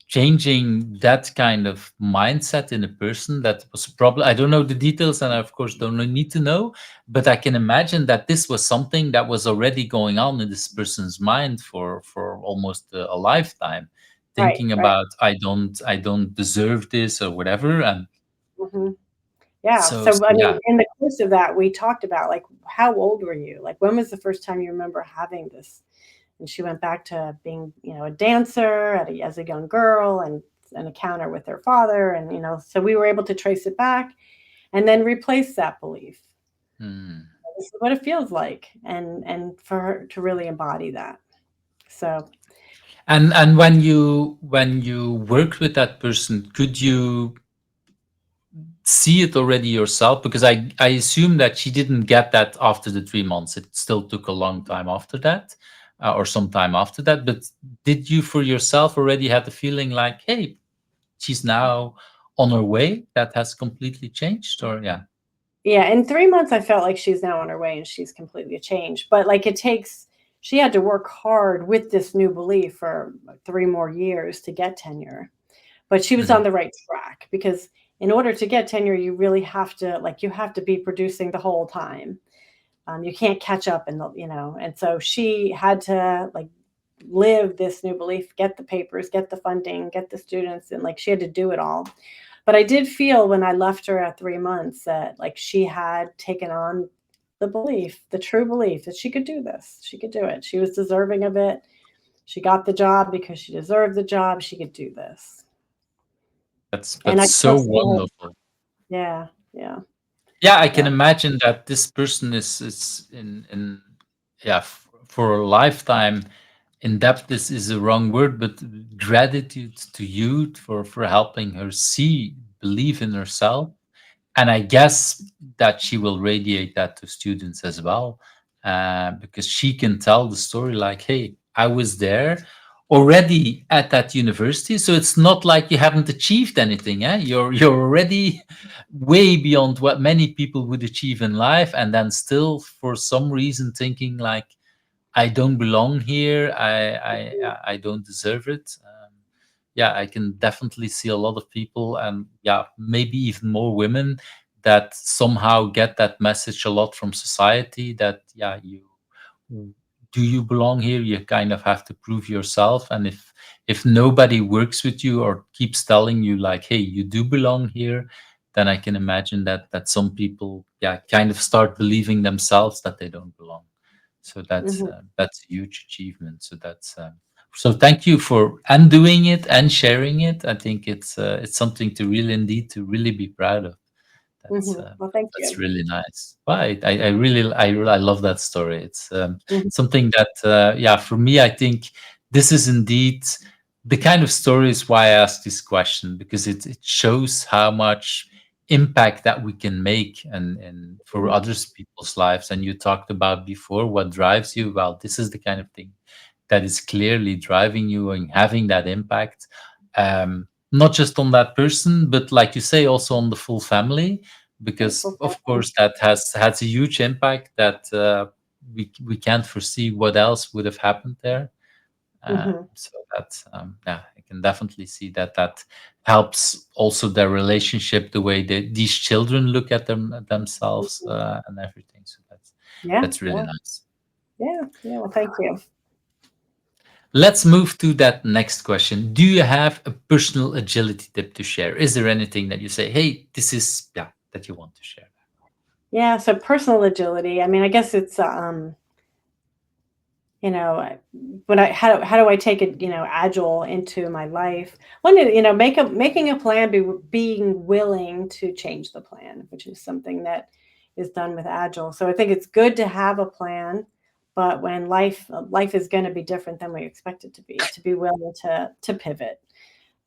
changing that kind of mindset in a person that was a problem. I don't know the details, and I of course don't need to know, but I can imagine that this was something that was already going on in this person's mind for almost a lifetime, Right. thinking Right. about I don't deserve this or whatever. And Mhm. Yeah. so So, I mean, yeah. in the course of that, we talked about, like, how old were you? Like, when was the first time you remember having this? And she went back to being, a dancer as a young girl, and an encounter with her father. And, so we were able to trace it back and then replace that belief. Hmm. This is what it feels like. And for her to really embody that. So, And when you worked with that person, could you see it already yourself? Because I assume that she didn't get that after the 3 months. It still took a long time after that, or some time after that. But did you for yourself already had the feeling like, hey, she's now on her way? That has completely changed, or yeah. yeah, in 3 months, I felt like she's now on her way and she's completely changed. But, like, she had to work hard with this new belief for like 3 more years to get tenure. But she was on Mhm. the right track, because in order to get tenure, you really have to, like, you have to be producing the whole time. You can't catch up and so she had to, like, live this new belief, get the papers, get the funding, get the students, and, like, she had to do it all. But I did feel when I left her at 3 months that, like, she had taken on the belief, the true belief, that she could do this. She could do it. She was deserving of it. She got the job because she deserved the job. She could do this. That's And I that's still so see her. wonderful. Yeah, yeah, Yeah, I can yeah. imagine that this person is in yeah, for a lifetime. In depth is a wrong word, but gratitude to you for helping her see, believe in herself. And I guess that she will radiate that to students as well, because she can tell the story like, hey, I was there already at that university. So it's not like you haven't achieved anything. Eh? You're already way beyond what many people would achieve in life, and then still for some reason thinking like, I don't belong here. I don't deserve it. Yeah, I can definitely see a lot of people, and yeah, maybe even more women that somehow get that message a lot from society that, yeah, do you belong here? You kind of have to prove yourself. And if nobody works with you or keeps telling you like, hey, you do belong here, then I can imagine that some people, yeah, kind of start believing themselves that they don't belong. So Mhm. that's a huge achievement. So so thank you for doing it and sharing it. I think it's something to really indeed to really be proud of. That's Mhm. Well, thank that's you. really nice. Well, I love that story. It's Mhm. something that yeah, for me, I think this is indeed the kind of stories why I ask this question, because it shows how much impact that we can make and for Mhm. others people's lives. And you talked about before what drives you. Well, this is the kind of thing that is clearly driving you and having that impact. Not just on that person, but like you say, also on the full family, Right, because full of family. course that has a huge impact that we can't foresee what else would have happened there. Mhm. So that's yeah, I can definitely see that helps also their relationship, the way these children look at themselves Mhm. and everything. So Yeah, that's really yeah, nice. yeah, yeah. Well, thank you. Let's move to that next question. Do you have a personal agility tip to share? Is there anything that you say, hey, this is, yeah, that you want to share? Yeah. So personal agility. I mean, I guess it's you know, when I how do I take it, agile into my life? One, making a plan, being willing to change the plan, which is something that is done with agile. So I think it's good to have a plan, but when life is going to be different than we expect it to be willing to pivot,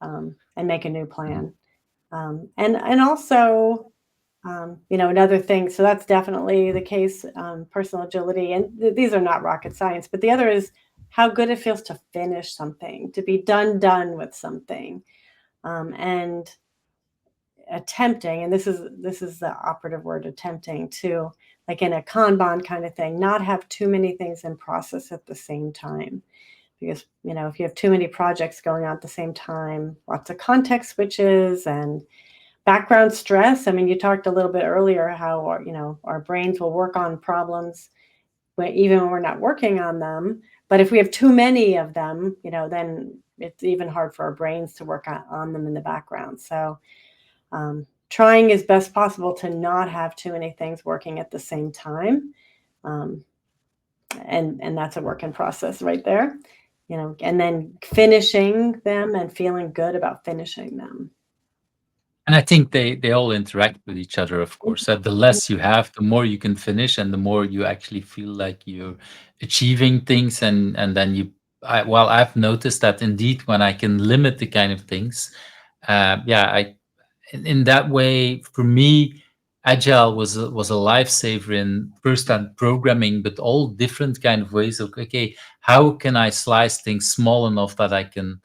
and make a new plan. And also, another thing, so that's definitely the case, personal agility. And these are not rocket science, but the other is how good it feels to finish something, to be done with something, and attempting. And this is the operative word, attempting to, like in a Kanban kind of thing, not have too many things in process at the same time. Because if you have too many projects going on at the same time, lots of context switches and background stress. I mean, you talked a little bit earlier how our brains will work on problems even when we're not working on them. But if we have too many of them, then it's even hard for our brains to work on them in the background. So trying as best possible to not have too many things working at the same time. Um, and that's a work in process right there. And then finishing them and feeling good about finishing them. And I think they all interact with each other, of course. The less you have, the more you can finish, and the more you actually feel like you're achieving things. And then well, I've noticed that indeed when I can limit the kind of things, yeah, in that way, for me, agile was a lifesaver in first and programming, but all different kind of ways of, okay, how can I slice things small enough that I can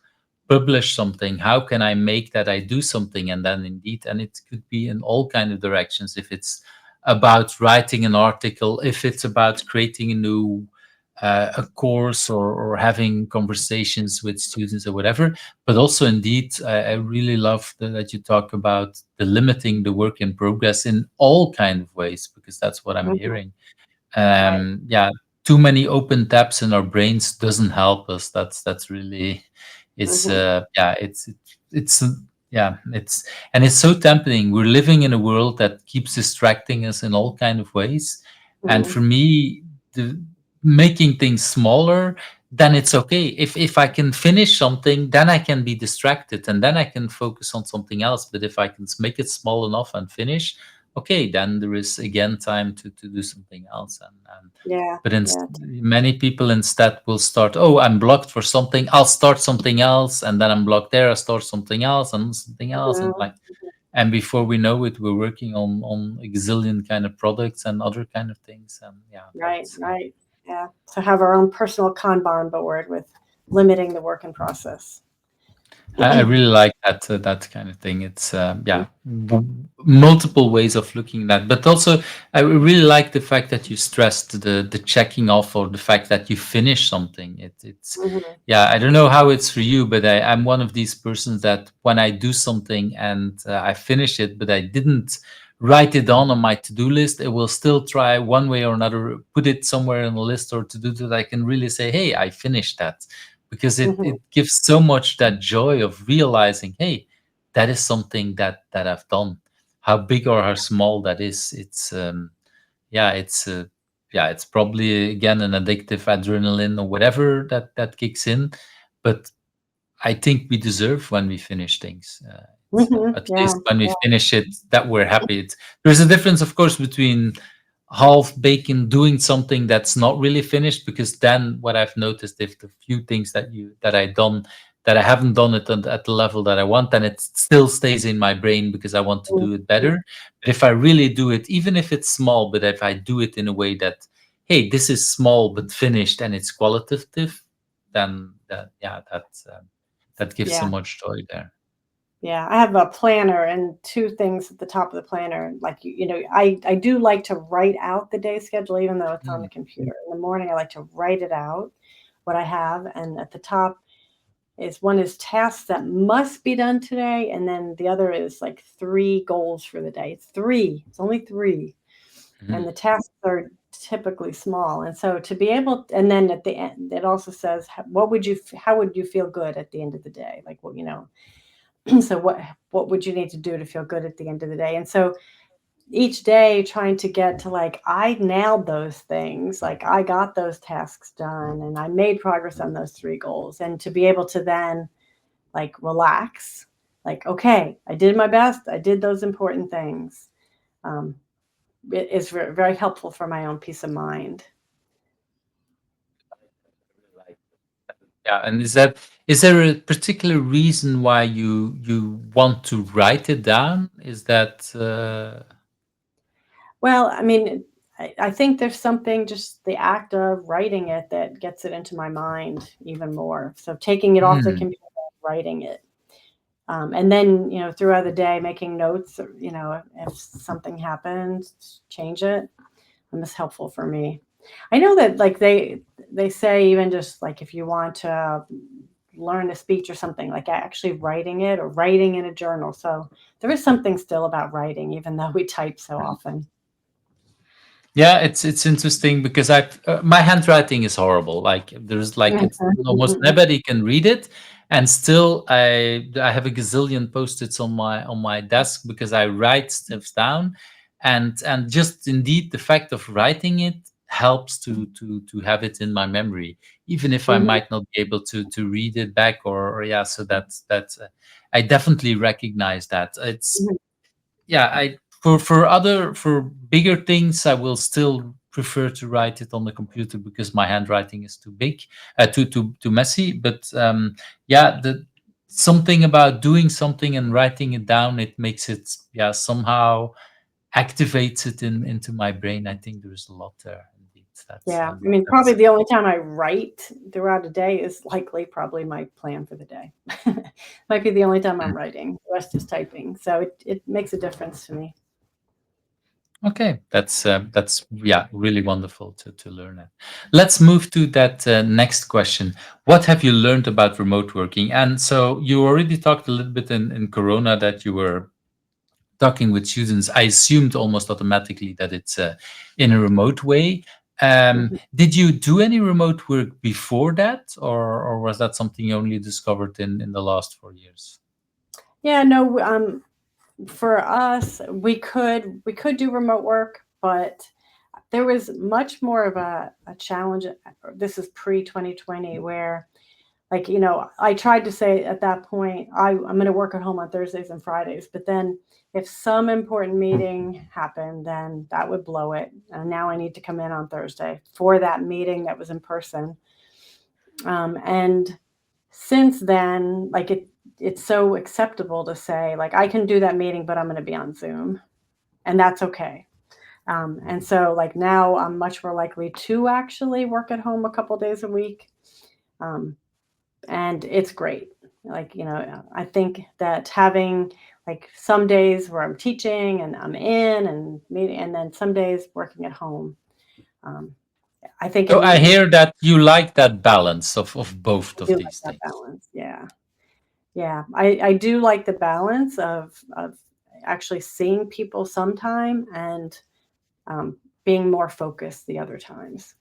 publish something? How can I make that I do something? And then indeed, and it could be in all kind of directions. If it's about writing an article, if it's about creating a new a course, or having conversations with students or whatever. But also indeed, I really love that you talk about the limiting the work in progress in all kind of ways, because that's what I'm Mhm. hearing. Right. Yeah, too many open tabs in our brains doesn't help us. That's really, it's Mhm. yeah, it's yeah, it's so tempting. We're living in a world that keeps distracting us in all kind of ways. And Mhm. for me, the making things smaller, then it's okay. If I can finish something, then I can be distracted and then I can focus on something else. But if I can make it small enough and finish, okay, then there is again time to do something else. And Yeah. but in, Yeah. many people instead will start, oh, I'm blocked for something, I'll start something else, and then I'm blocked there, I start something else and something else, and Mhm. like, and before we know it, we're working on a gazillion kind of products and other kind of things. And yeah, Right. that's Right. Yeah. So have our own personal Kanban board with limiting the work in process. I really like that kind of thing. It's yeah, multiple ways of looking at that. But also, I really like the fact that you stressed the checking off, or the fact that you finish something. It's Mhm. yeah. I don't know how it's for you, but I'm one of these persons that when I do something and I finish it, but I didn't write it on my to-do list. I will still try one way or another, put it somewhere in a list or to do that I can really say, hey, I finished that. Because Mhm. it gives so much that joy of realizing, hey, that is something that I've done. How big or how small that is, yeah, it's probably again an addictive adrenaline or whatever that kicks in, but I think we deserve when we finish things. At Yeah. least when we finish it, that we're happy. There's a difference, of course, between half bacon doing something that's not really finished, because then what I've noticed, if the few things that I done that I haven't done it at the level that I want, then it still stays in my brain because I want to Mhm. do it better. But if I really do it, even if it's small, but if I do it in a way that, hey, this is small but finished and it's qualitative, then that gives so Yeah. much joy there. Yeah, I have a planner and two things at the top of the planner. Like I do like to write out the day schedule, even though it's on the Mm. computer. In the morning, I like to write it out, what I have, and at the top is one is tasks that must be done today, and then the other is like three goals for the day. It's three. It's only three, and Mhm. the tasks are typically small. And so to be able, and then at the end, it also says, how would you feel good at the end of the day? Like what. So what would you need to do to feel good at the end of the day? And so each day trying to get to like I nailed those things, like I got those tasks done and I made progress on those three goals, and to be able to then like relax, like okay, I did my best, I did those important things. um, it is very helpful for my own peace of mind. Yeah, and is there a particular reason why you want to write it down? Is that Well, I mean, I think there's something, just the act of writing it, that gets it into my mind even more. So taking it off the mm, computer, writing it, and then throughout the day making notes. If something happens, change it. And it's helpful for me. I know that like they say, even just like if you want to learn a speech or something, like actually writing it or writing in a journal. So there is something still about writing, even though we type so often. yeah, it's interesting because my handwriting is horrible. Like there's like it's almost nobody can read it, and still I have a gazillion post-its on my desk because I write stuff down, and just indeed the fact of writing it helps to have it in my memory, even if I Mhm. might not be able to read it back or yeah. So that's I definitely recognize that it's Mhm. yeah. I for bigger things I will still prefer to write it on the computer because my handwriting is too big, too messy. But yeah, the something about doing something and writing it down, it makes it, yeah, somehow activates it into my brain. I think there's a lot there indeed. Yeah, I mean, probably the only time I write throughout a day is likely probably my plan for the day. Might be the only time I'm writing. The rest is typing. So it makes a difference to me. Okay, that's yeah, really wonderful to learn it. Let's move to that next question. What have you learned about remote working? And so you already talked a little bit in Corona that you were talking with students. I assumed almost automatically that it's in a remote way. Mhm. Did you do any remote work before that, or was that something you only discovered in the last 4 years? Yeah, no, for us, we could do remote work, but there was much more of a challenge. This is pre 2020, where like I tried to say at that point, I'm going to work at home on Thursdays and Fridays, but then if some important meeting happened, then that would blow it, and now I need to come in on Thursday for that meeting that was in person. And since then, like it's so acceptable to say like I can do that meeting, but I'm going to be on Zoom, and that's okay. And so like now I'm much more likely to actually work at home a couple days a week. um, and it's great. Like, I think that having like some days where I'm teaching and I'm in and meeting, and then some days working at home, um, I think So I it hear that you like that balance of both I of do like these that things. balance. Yeah, yeah, I do like the balance of actually seeing people sometime and being more focused the other times.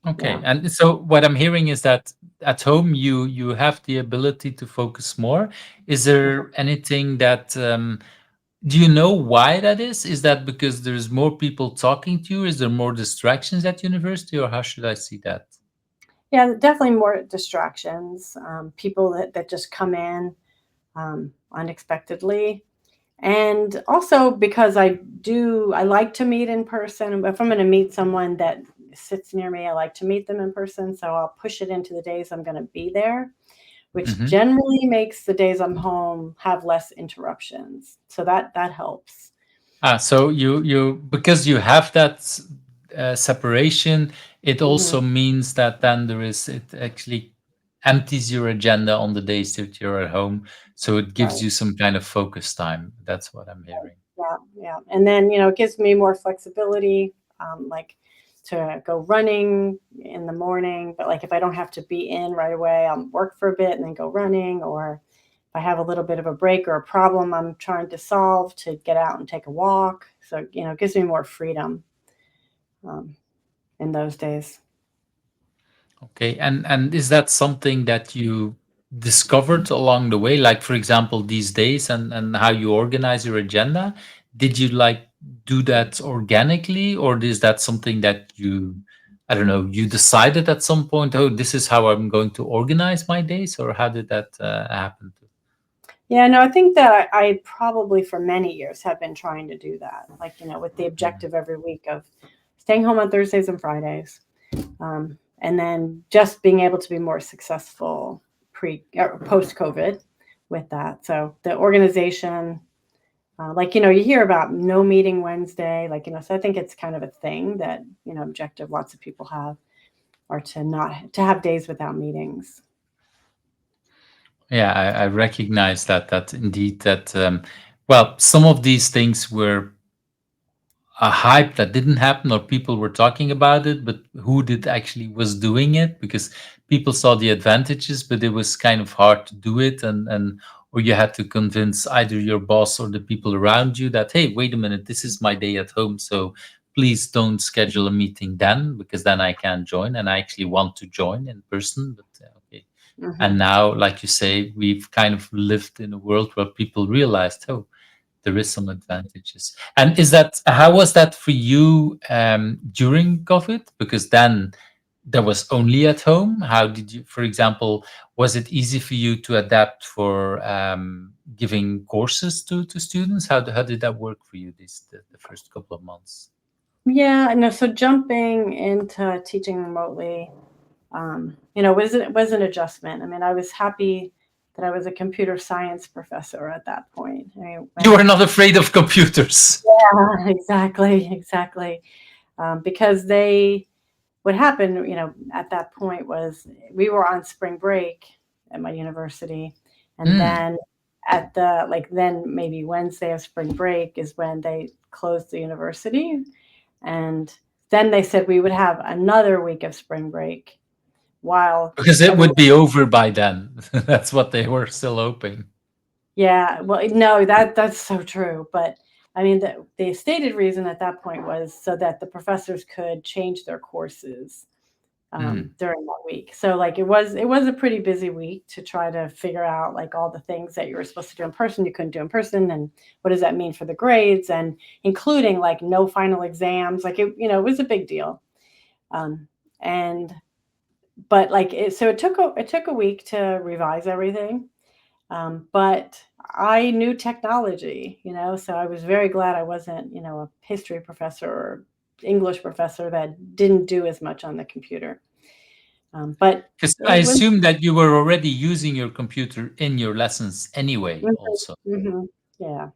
Okay. Yeah. And so what I'm hearing is that at home you have the ability to focus more. Is there anything that do you know why that is? Is that because there's more people talking to you? Is there more distractions at university, or how should I see that? Yeah, definitely more distractions, people that just come in unexpectedly. And also because I like to meet in person. If I'm going to meet someone that sits near me, I like to meet them in person. So I'll push it into the days I'm going to be there, which Mhm. generally makes the days I'm home have less interruptions. So that helps. So you because you have that separation, it Hmm. also means that then it actually empties your agenda on the days that you're at home, so it gives Right. you some kind of focus time. That's what I'm hearing. Yeah, yeah. And then, it gives me more flexibility, like to go running in the morning. But like if I don't have to be in right away, I'll work for a bit and then go running. Or if I have a little bit of a break or a problem I'm trying to solve, to get out and take a walk. So, it gives me more freedom um, in those days. Okay, and is that something that you discovered along the way? Like, for example, these days and how you organize your agenda? Did you like do that organically, or is that something that I don't know, you decided at some point, oh, this is how I'm going to organize my days, or how did that happen? Yeah, no, I think that I probably for many years have been trying to do that, like, with the Mhm. objective every week of staying home on Thursdays and Fridays. And then just being able to be more successful pre or post COVID with that. So the organization, like, you hear about no meeting Wednesday, like, so I think it's kind of a thing that, objective lots of people have, or to have days without meetings. Yeah, I recognize that indeed that well, some of these things were a hype that didn't happen, or people were talking about it, but who did actually was doing it, because people saw the advantages, but it was kind of hard to do it, and or you had to convince either your boss or the people around you that, hey, wait a minute, this is my day at home, so please don't schedule a meeting then, because then I can't join and I actually want to join in person. But okay. Hmm. And now, like you say, we've kind of lived in a world where people realized, oh, there is some advantages. And how was that for you during COVID? Because then there was only at home. How did you, for example, was it easy for you to adapt for giving courses to students? How did that work for you the first couple of months? Yeah, no. So jumping into teaching remotely, was an adjustment. I mean, I was happy that I was a computer science professor at that point. I mean, You were not afraid of computers. yeah, exactly, exactly. Because what happened, at that point was we were on spring break at my university, and Mm. then then maybe Wednesday of spring break is when they closed the university, and then they said we would have another week of spring break while Because it everyone. would be over by then. That's what they were still hoping. Yeah, well, no, that's so true. But I mean, the stated reason at that point was so that the professors could change their courses Mm. during that week. So like it was a pretty busy week to try to figure out like all the things that you were supposed to do in person you couldn't do in person, and what does that mean for the grades, and including like no final exams. Like it was a big deal. Um, and but like so it took a week to revise everything. But I knew technology, so I was very glad I wasn't, a history professor or English professor that didn't do as much on the computer. But Because I it was. assume that you were already using your computer in your lessons anyway, Mhm, also. mhm. Yeah,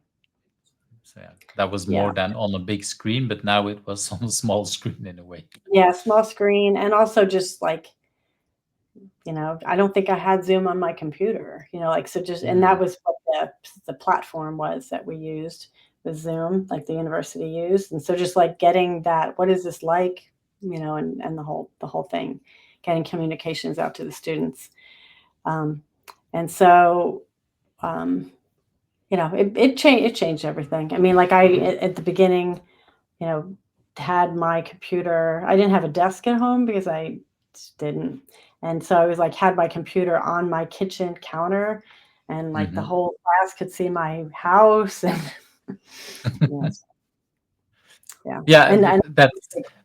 So yeah, that was yeah, more than on a big screen, but now it was on a small screen in a way. yeah. Small screen, and also just like, I don't think I had Zoom on my computer. Like so. Just and that Mm. was what the platform was that we used, was Zoom, like the university used, and so just like getting that, what is this like, and the whole thing, getting communications out to the students, um, and so. Um, it changed everything. I mean, like at the beginning, had my computer. I didn't have a desk at home because I just didn't. And so I was like, had my computer on my kitchen counter, and like the Mhm. whole class could see my house. And yeah. Yeah, And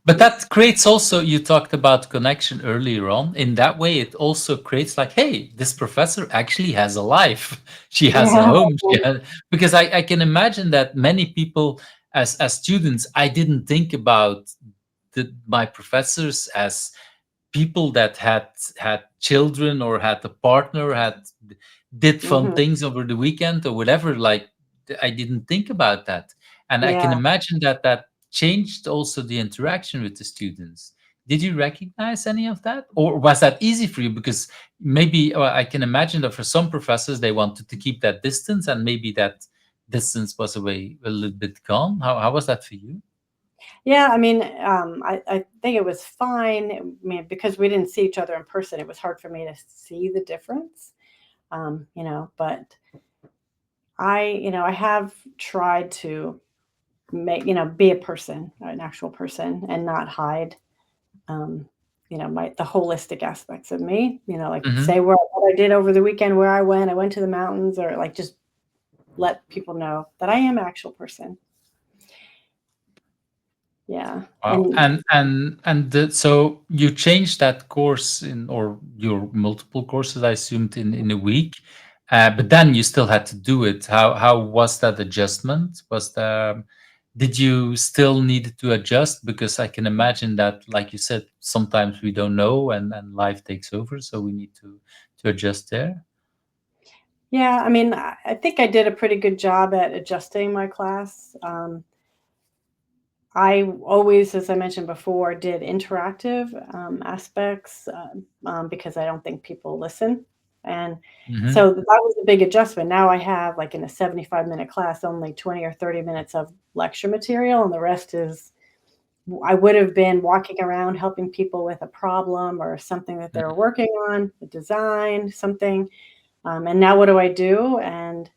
but that creates also, you talked about connection earlier on. In that way, it also creates like, hey, this professor actually has a life. She has a yeah. home. Because I can imagine that many people as students, I didn't think about my professors as people that had children or had a partner, did fun Hmm. things over the weekend or whatever. Like I didn't think about that, and I can Yeah. imagine that changed also the interaction with the students. Did you recognize any of that, or was that easy for you? Because maybe I can imagine that for some professors they wanted to keep that distance, and maybe that distance was a little bit gone. How was that for you? Yeah, I mean, I think it was fine. I mean, because we didn't see each other in person, it was hard for me to see the difference. But I have tried to be a person, an actual person, and not hide, um, the holistic aspects of me. Like Hmm. say what I did over the weekend, where I went to the mountains, or like just let people know that I am an actual person. Yeah, Wow. and So you changed that course or your multiple courses, I assumed, in a week, but then you still had to do it. How was that adjustment? Did you still need to adjust? Because I can imagine that, like you said, sometimes we don't know, and life takes over, so we need to adjust there. yeah, I mean, I think I did a pretty good job at adjusting my class. I always, as I mentioned before, did interactive aspects because I don't think people listen. And Hmm. so that was a big adjustment. Now I have, like, in a 75-minute class, only 20 or 30 minutes of lecture material, and the rest is I would have been walking around helping people with a problem or something that they're working on, a design, something. And now what do I do? And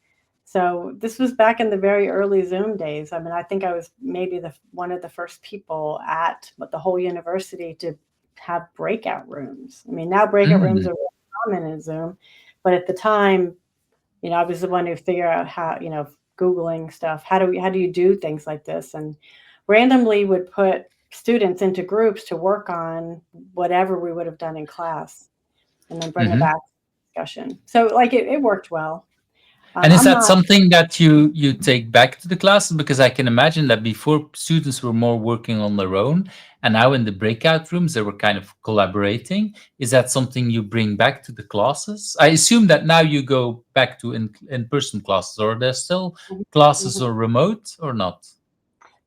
so this was back in the very early Zoom days. I mean, I think I was maybe one of the first people at the whole university to have breakout rooms. I mean, now breakout rooms Mm. are really common in Zoom, but at the time, I was the one who figured out how, Googling stuff. How do you do things like this? And randomly would put students into groups to work on whatever we would have done in class, and then bring it Hmm. back to discussion. So like it worked well. And is I'm that not. something that you take back to the class? Because I can imagine that before students were more working on their own, and now in the breakout rooms they were kind of collaborating. Is that something you bring back to the classes? I assume that now you go back to in-person classes, or are there still classes Mhm. or remote or not?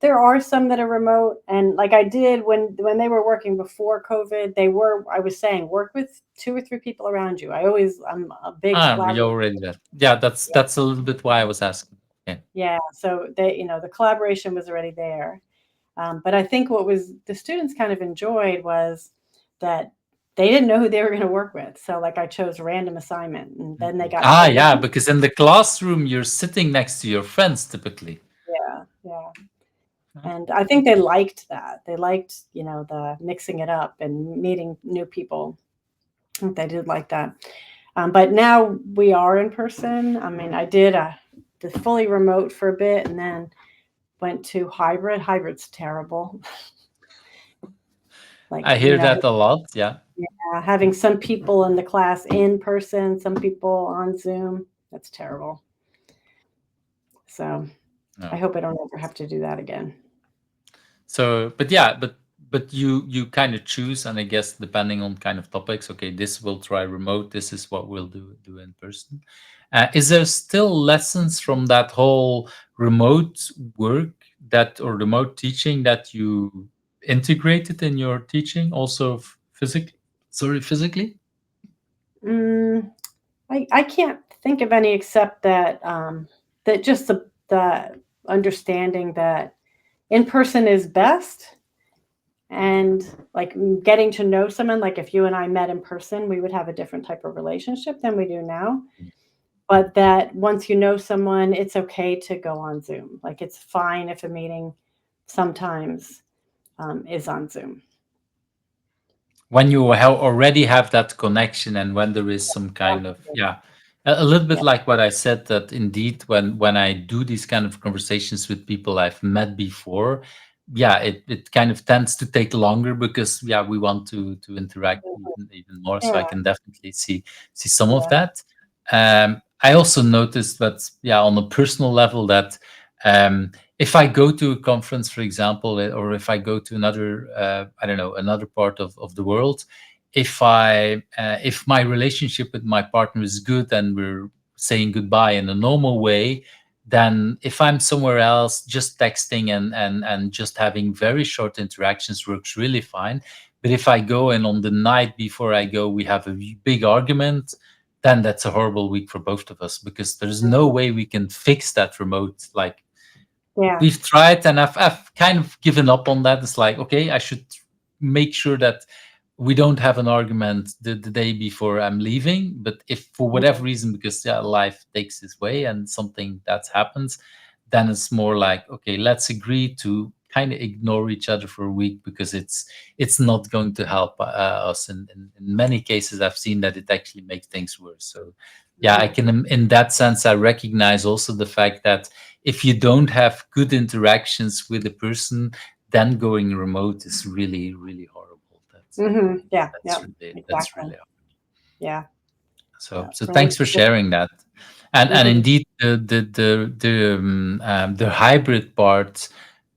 There are some that are remote, and like I did when they were working before COVID, I was saying, work with 2 or 3 people around you. I'm a big Ah, we collaborator. already that. Yeah, that's a little bit why I was asking. Yeah. Yeah, so the collaboration was already there. But I think what was the students kind of enjoyed was that they didn't know who they were going to work with. So like I chose random assignment, and then they got Ah, told like, yeah, because in the classroom you're sitting next to your friends typically. yeah, yeah. And I think they liked that. They liked, the mixing it up and meeting new people. I think they did like that. But now we are in person. I mean, I did the fully remote for a bit, and then went to hybrid. Hybrid's terrible. Like, I hear that a lot. Yeah. having some people in the class in person, some people on Zoom. That's terrible. So I No. hope I don't ever have to do that again. So, but yeah, but you kind of choose, and I guess depending on kind of topics, okay, this we'll try remote. This is what we'll do in person. Is there still lessons from that whole remote work or remote teaching that you integrated in your teaching, also physically? Sorry, physically. Mm, I can't think of any except that just the understanding that in person is best, and like getting to know someone. Like if you and I met in person, we would have a different type of relationship than we do now. but that once you know someone, it's okay to go on Zoom. Like it's fine if a meeting sometimes is on Zoom. When you already have that connection, and when there is some kind of, Absolutely. yeah, a little bit Yeah. like what I said, that indeed when I do these kind of conversations with people I've met before, yeah, it kind of tends to take longer because, yeah, we want to interact even more. So I Yeah. can definitely see some of Yeah. that. I also noticed that, yeah, on a personal level, that if I go to a conference, for example, or if I go to another, I don't know, another part of the world, if my relationship with my partner is good and we're saying goodbye in a normal way, then if I'm somewhere else, just texting and just having very short interactions works really fine. But if I go and on the night before I go, we have a big argument, then that's a horrible week for both of us, because there's no way we can fix that remote. Like, Yeah. we've tried, and I've kind of given up on that. It's like, okay, I should make sure that we don't have an argument the day before I'm leaving. But if for whatever Mhm. reason, because, yeah, life takes its way and something that happens, then it's more like, okay, let's agree to kind of ignore each other for a week, because it's not going to help us. In many cases, I've seen that it actually makes things worse. So, yeah, I Mhm. can, in that sense, I recognize also the fact that if you don't have good interactions with a person, then going remote is really, really horrible. Yeah. That's Yep. really Exactly. hard. Yeah. So, For me, thanks for sharing that. And hmm indeed, the hybrid part,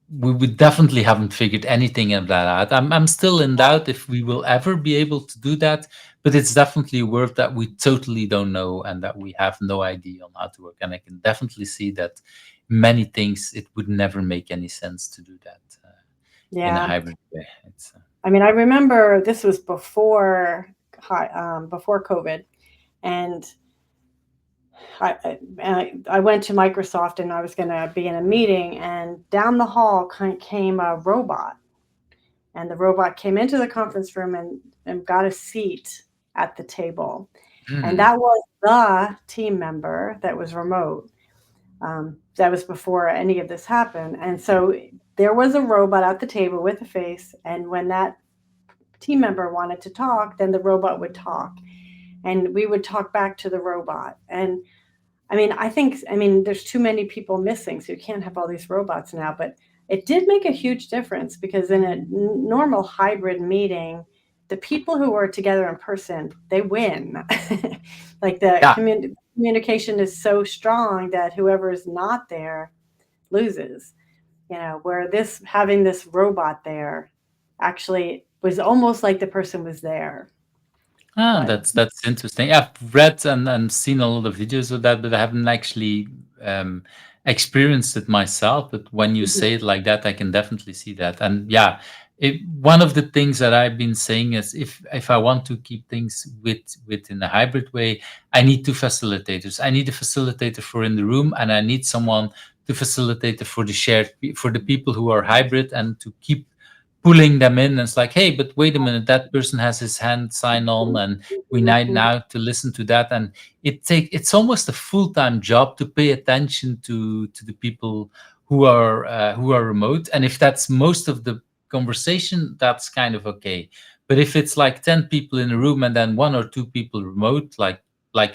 we definitely haven't figured anything of that out. I'm still in doubt if we will ever be able to do that, but it's definitely a world that we totally don't know and that we have no idea on how to work. And I can definitely see that many things, it would never make any sense to do that in a Yeah. hybrid way. It's I mean, I remember this was before COVID, and I went to Microsoft and I was going to be in a meeting, and down the hall came a robot, and the robot came into the conference room and got a seat at the table, and mm, that was the team member that was remote. That was before any of this happened, and so there was a robot at the table with a face, and when that team member wanted to talk, then the robot would talk, and we would talk back to the robot. And I mean, there's too many people missing, so you can't have all these robots now. But it did make a huge difference because in a normal hybrid meeting, the people who are together in person, they win. Like the yeah. communication is so strong that whoever is not there loses. Where this having this robot there actually was almost like the person was there. Ah, But that's interesting. I've read and seen a lot of videos of that, but I haven't actually experienced it myself. But when you mhm, say it like that, I can definitely see that. And yeah, one of the things that I've been saying is, if I want to keep things within a hybrid way, I need two facilitators. I need a facilitator for in the room, and I need someone to facilitate for the for the people who are hybrid, and to keep pulling them in. And it's like, hey, but wait a minute, that person has his hand sign on, mhm, and we mhm, need mhm. now to listen to that. And it's almost a full-time job to pay attention to the people who are remote. And if that's most of the conversation, that's kind of okay. But if it's like 10 people in a room and then one or two people remote, like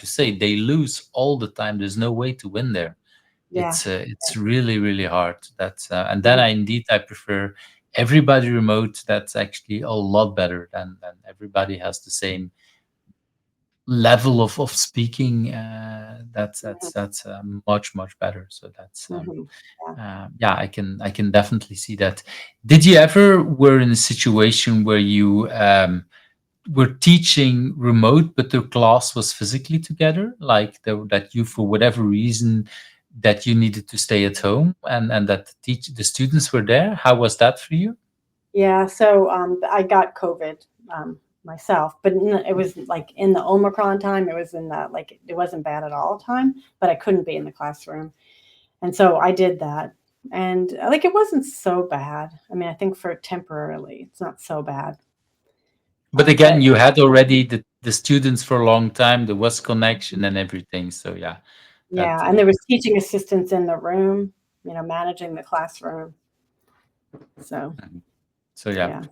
you say, they lose all the time. There's no way to win there. Yeah. It's really, really hard. That's and then Mhm. I prefer everybody remote. That's actually a lot better than everybody has the same level of speaking. That's much better. So that's Mhm. Yeah. yeah, I can definitely see that. Did you ever were in a situation where you were teaching remote, but the class was physically together, like that you, for whatever reason, that you needed to stay at home, and that the students were there? How was that for you? Yeah. So I got COVID myself, but it was like in the Omicron time. It was in the like it wasn't bad at all time, but I couldn't be in the classroom, and so I did that, and like it wasn't so bad. I mean, I think for temporarily, it's not so bad. But again, But you had already the students for a long time. There was connection and everything. So yeah, that. Yeah, and there was teaching assistants in the room, managing the classroom. So, So yeah, yeah.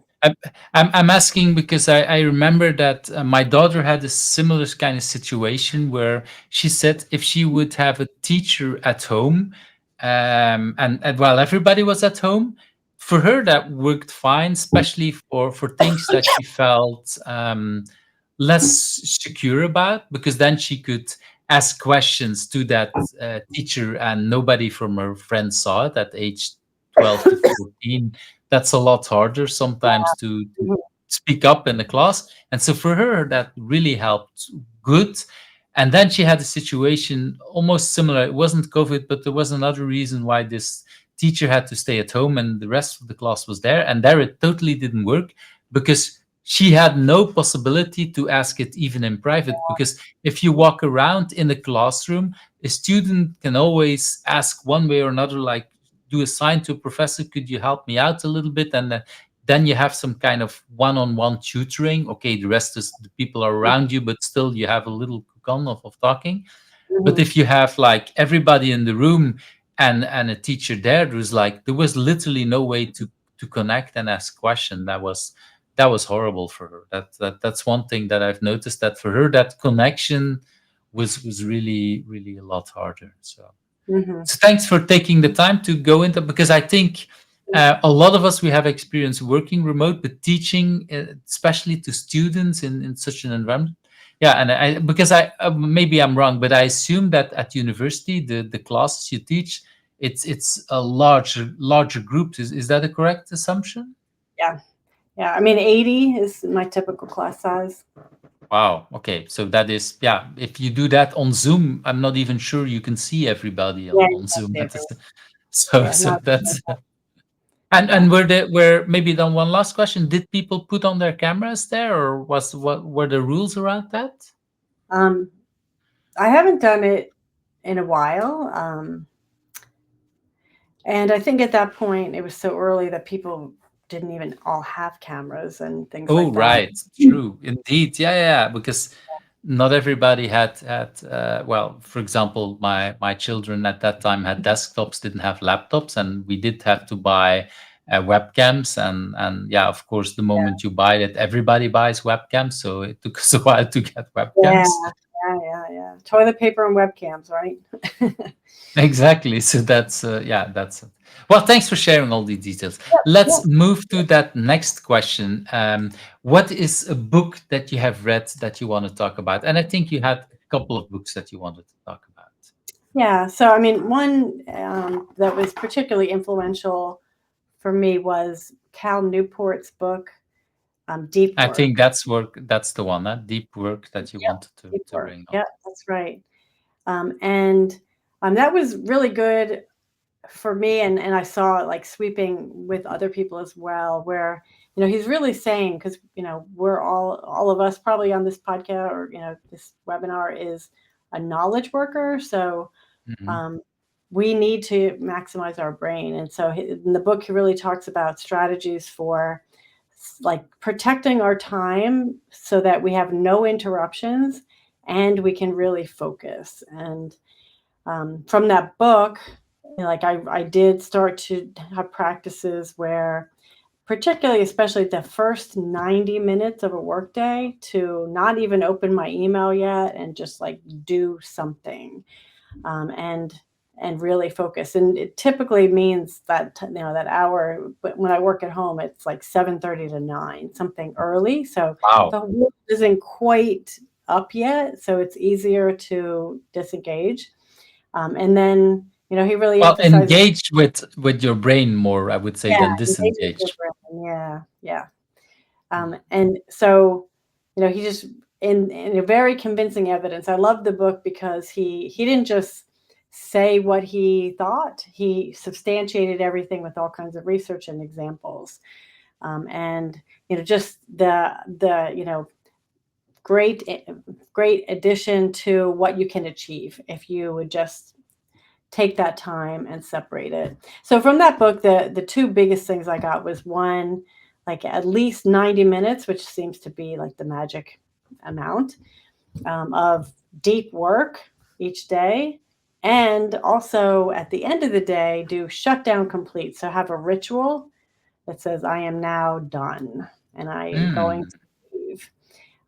I'm I'm asking because I remember that my daughter had a similar kind of situation where she said if she would have a teacher at home, and while everybody was at home, for her that worked fine, especially for things that she felt less secure about, because then she could ask questions to that teacher, and nobody from her friends saw it at age 12 to 14. That's a lot harder sometimes to Mhm. speak up in the class. And so for her, that really helped good. And then she had a situation almost similar. It wasn't COVID, but there was another reason why this teacher had to stay at home and the rest of the class was there. And there it totally didn't work because she had no possibility to ask it even in private. Because if you walk around in the classroom, a student can always ask one way or another, like, do a sign to a professor, could you help me out a little bit? And then you have some kind of one-on-one tutoring. Okay, the rest is the people are around you, but still you have a little cocon of talking. But Mhm. if you have like everybody in the room and a teacher there was literally no way to connect and ask question. That was horrible for her. That's one thing that I've noticed, that for her that connection was really really a lot harder. Mhm. So thanks for taking the time to go into, because I think a lot of us, we have experience working remote, but teaching, especially to students in such an environment. Yeah, and because maybe I'm wrong, but I assume that at university the classes you teach, it's a larger group. Is that a correct assumption? Yeah. Yeah. I mean, 80 is my typical class size. Wow. Okay. So that is, yeah. If you do that on Zoom, I'm not even sure you can see everybody Yeah, on Zoom. exactly. So Yeah, not that's. And yeah. were maybe then one last question, did people put on their cameras there, or what were the rules around that? Um, I haven't done it in a while. And I think at that point it was so early that people didn't even all have cameras and things Oh, like that. right. True. Indeed. Yeah, yeah, yeah. Because not everybody had well, for example, my children at that time had desktops, didn't have laptops, and we did have to buy webcams. And yeah, of course, the moment you buy it, everybody buys webcams. So it took us a while to get Yeah, webcams. yeah. Toilet paper and webcams, right? Exactly. So that's yeah, that's it. Well, thanks for sharing all the details. Yeah. Let's move to that next question. What is a book that you have read that you want to talk about? And I think you had a couple of books that you wanted to talk about. Yeah. So, I mean, one that was particularly influential for me was Cal Newport's book, Deep I Work. think that's work. That's the one, deep work, that you Yep, wanted Deep to Work. bring up. Yep, that's right. And that was really good for me, and I saw it like sweeping with other people as well, where he's really saying, because we're all of us probably on this podcast, or this webinar is a knowledge worker, so Mhm. um, we need to maximize our brain. And so in the book he really talks about strategies for like protecting our time so that we have no interruptions and we can really focus. And from that book, like I did start to have practices where, particularly, especially the first 90 minutes of a workday, to not even open my email yet and just like do something, and really focus. And it typically means that that hour. But when I work at home, it's like 7:30 to 9, something early. So Wow. the world isn't quite up yet, so it's easier to disengage. And then he really Well, emphasizes, engage with your brain more, I would say, yeah, than engage with your disengage. brain. Yeah, yeah. And so, he just in a very convincing evidence. I love the book because he didn't just say what he thought. He substantiated everything with all kinds of research and examples. And just the great great addition to what you can achieve if you would just take that time and separate it. So from that book, the two biggest things I got was, one, like at least 90 minutes, which seems to be like the magic amount of deep work each day. And also at the end of the day, do shutdown complete. So have a ritual that says, I am now done and I am going to leave.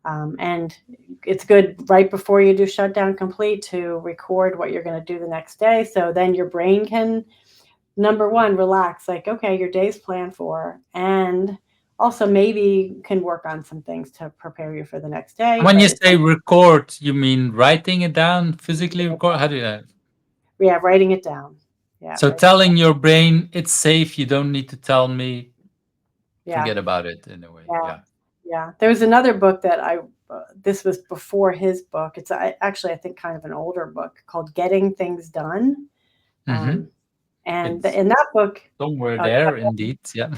And it's good right before you do shutdown complete to record what you're going to do the next day. So then your brain can, number one, relax, like, okay, your day's planned for, and also maybe can work on some things to prepare you for the next day. And when you say record, you mean writing it down, physically record? How do you? Yeah, writing it down. Yeah. So telling your brain it's safe, you don't need to tell me. Forget about it in a way. Yeah. There was another book that this was before his book. It's actually, I think, kind of an older book called Getting Things Done. And in that book, somewhere there, indeed, yeah.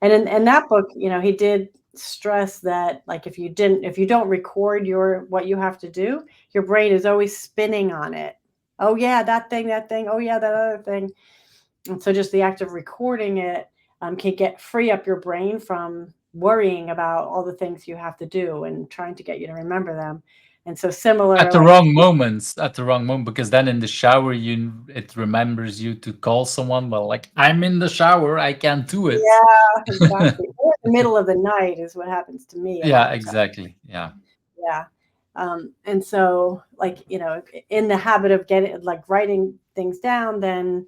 And in that book, he did stress that, like, if you don't record what you have to do, your brain is always spinning on it. Oh yeah, that thing. Oh yeah, that other thing. And so just the act of recording it can free up your brain from worrying about all the things you have to do and trying to get you to remember them. And so similar at the wrong moment, because then in the shower it remembers you to call someone. Well, like, I'm in the shower, I can't do it. Yeah, exactly. Or in the middle of the night is what happens to me. Yeah, exactly. Yeah. And so, like, in the habit of writing things down, then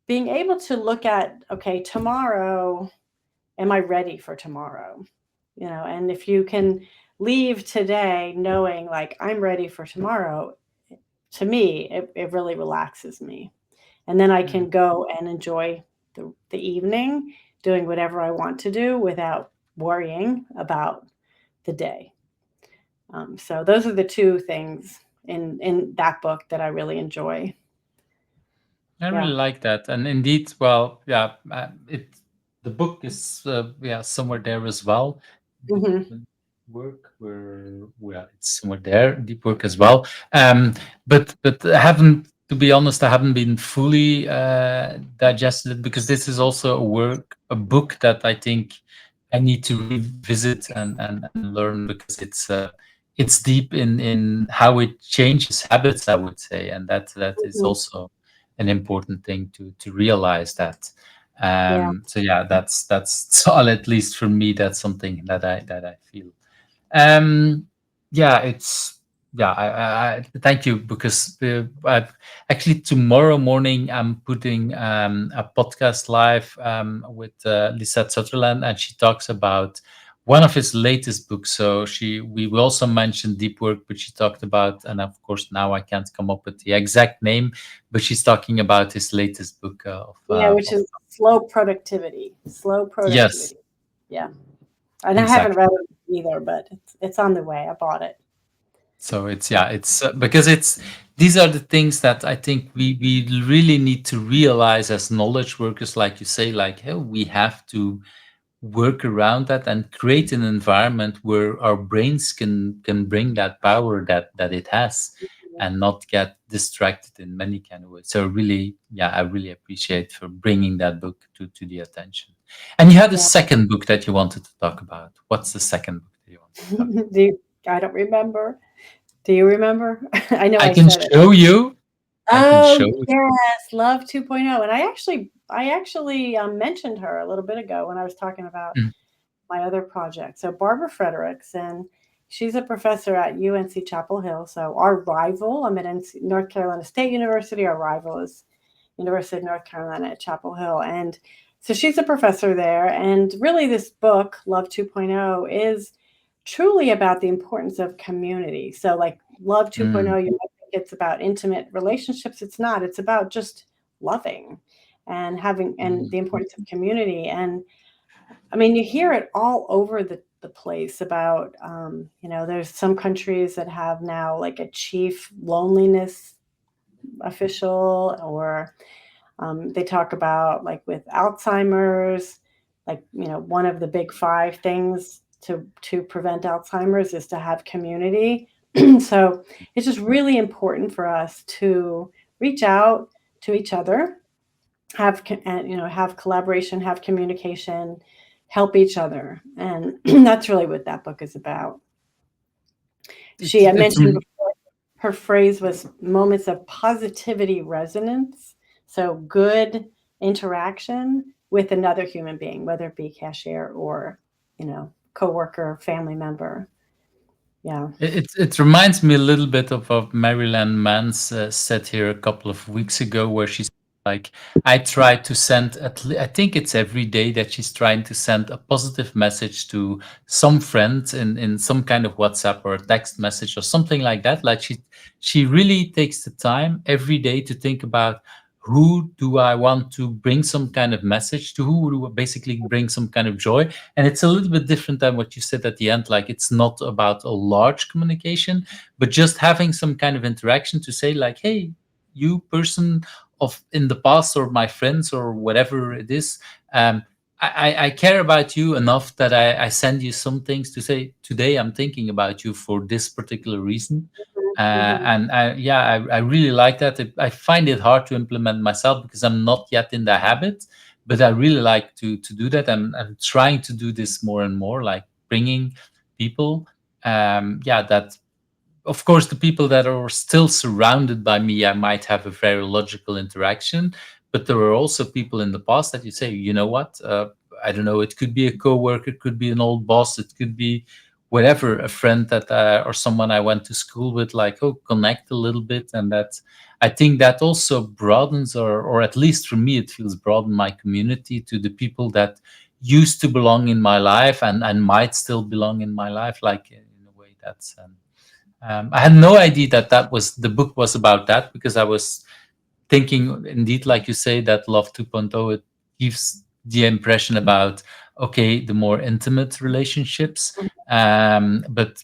being able to look at, okay, tomorrow, am I ready for tomorrow? And if you can leave today knowing, like, I'm ready for tomorrow, to me, it really relaxes me. And then I can go and enjoy the evening doing whatever I want to do without worrying about the day. So those are the two things in that book that I really enjoy. I really like that. And indeed, well, yeah, the book is somewhere there as well. Work it's somewhere there, deep work as well. But I haven't, to be honest, I haven't been fully digested it, because this is also a book that I think I need to revisit and learn, because it's deep in how it changes habits, I would say, and that is also an important thing to realize that. So yeah, that's all, at least for me. That's something that I feel. I thank you, because actually tomorrow morning I'm putting a podcast live with Lisette Sutherland, and she talks about one of his latest books. So we will also mention deep work, but she talked about, and of course now I can't come up with the exact name, but she's talking about his latest book which is Slow Productivity. Yes. Yeah. And I haven't read it either, but it's on the way. I bought it. So it's because these are the things that I think we really need to realize as knowledge workers, like you say, like, hey, we have to work around that and create an environment where our brains can bring that power that it has, and not get distracted in many kind of ways. So really, I really appreciate for bringing that book to the attention. And you had a second book that you wanted to talk about. What's the second book that you wanted to talk about? I don't remember. Do you remember? I know I can show you. Yes, Love 2.0. And I actually mentioned her a little bit ago when I was talking about my other project. So Barbara Fredericks, and she's a professor at UNC Chapel Hill. So our rival, I'm at North Carolina State University. Our rival is University of North Carolina at Chapel Hill. And so she's a professor there. And really this book, Love 2.0, is truly about the importance of community. So like Love 2.0, you might think it's about intimate relationships. It's not. It's about just loving and having, and the importance of community. And I mean, you hear it all over the place about, there's some countries that have now like a chief loneliness official, or they talk about, like, with Alzheimer's, like, one of the big 5 things to prevent Alzheimer's is to have community. So it's just really important for us to reach out to each other, have collaboration, have communication, help each other. And that's really what that book is about. I it's mentioned before, her phrase was moments of positivity resonance. So good interaction with another human being, whether it be cashier or, coworker, family member. Yeah. It reminds me a little bit of what Marilyn Mans said here a couple of weeks ago, where she's like, I try to send I think it's every day that she's trying to send a positive message to some friend in some kind of WhatsApp or a text message or something like that. Like she really takes the time every day to think about, who do I want to bring some kind of message to, who do I basically bring some kind of joy. And it's a little bit different than what you said at the end. Like, it's not about a large communication, but just having some kind of interaction to say, like, hey, you person of in the past, or my friends, or whatever it is, I care about you enough that I send you some things to say, today I'm thinking about you for this particular reason. Mm-hmm. And I really like that. I find it hard to implement myself because I'm not yet in the habit, but I really like to do that. I'm trying to do this more and more, like bringing people, that, of course, the people that are still surrounded by me, I might have a very logical interaction, but there are also people in the past that you say, you know what, I don't know, it could be a coworker, it could be an old boss, it could be whatever, a friend that or someone I went to school with, like, oh, connect a little bit. And that, I think that also broadens, or at least for me, it feels broaden my community to the people that used to belong in my life, and might still belong in my life, like in a way that's I had no idea that the book was about that, because I was thinking, indeed, like you say, that Love 2.0, it gives the impression about, okay, the more intimate relationships. But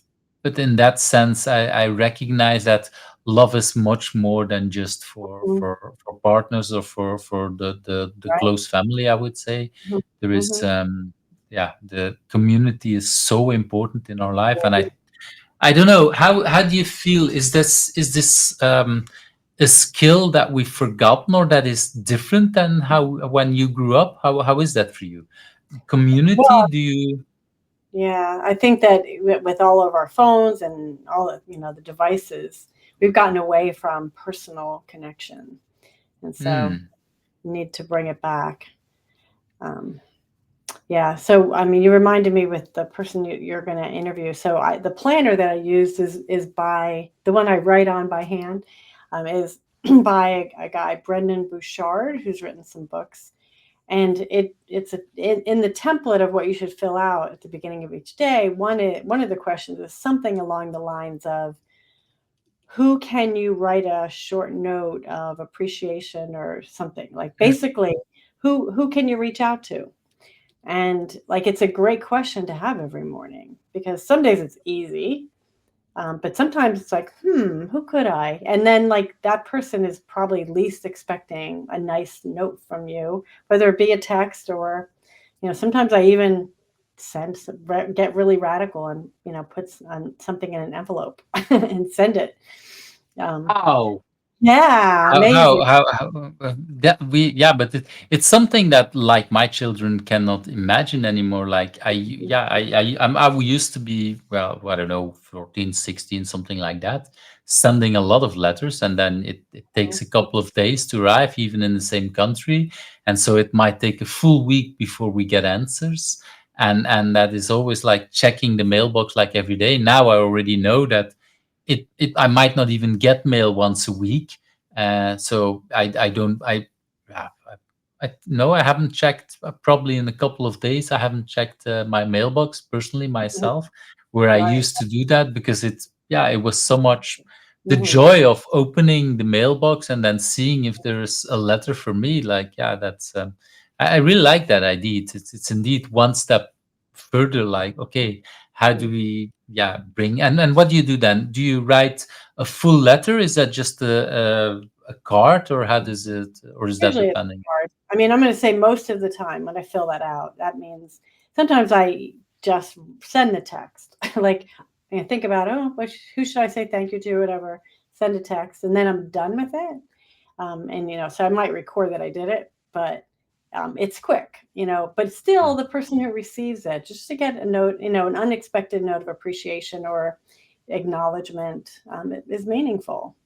in that sense, I recognize that love is much more than just Mm-hmm. for partners, or for the Right. close family, I would say. There is Mm-hmm. the community is so important in our life. And I don't know, how do you feel? Is this a skill that we've forgotten, or that is different than how when you grew up? How is that for you? Community? Well, Do you? yeah, I think that with all of our phones and all of, the devices, we've gotten away from personal connection. And so Hmm. we need to bring it back. Um, Yeah. So, I mean, you reminded me with the person you're going to interview. So, the planner that I used is by the one I write on by hand, is by a guy, Brendan Bouchard, who's written some books. And in the template of what you should fill out at the beginning of each day. One of the questions is something along the lines of, who can you write a short note of appreciation or something, like, basically, who can you reach out to? And, like, it's a great question to have every morning, because some days it's easy, but sometimes it's like, who could I? And then, like, that person is probably least expecting a nice note from you, whether it be a text or, sometimes I even get really radical and, put something in an envelope and send it. Um, How? yeah, amazing. That but it's something that, like, my children cannot imagine anymore. Like, I used to be, well, I don't know, 14, 16, something like that, sending a lot of letters, and then it takes a couple of days to arrive, even in the same country. And so it might take a full week before we get answers. And that is always like checking the mailbox like every day. Now I already know that I might not even get mail once a week. So I don't yeah, no, I haven't checked, probably in a couple of days. I haven't checked my mailbox personally Mhm. myself, where I Right. used to do that, because it was so much the Mhm. joy of opening the mailbox and then seeing if there's a letter for me. Like, that's I really like that idea. It's indeed one step further. Like, okay, how do we bring, and what do you do then? Do you write a full letter? Is that just a card, or how does it, or is that Usually it's depending? hard. I mean, I'm going to say most of the time when I fill that out, that means sometimes I just send the text. Like, think about, oh, who should I say thank you to, whatever, send a text, and then I'm done with it. And, so I might record that I did it, but it's quick, but still the person who receives it, just to get a note, an unexpected note of appreciation, or, acknowledgement is meaningful.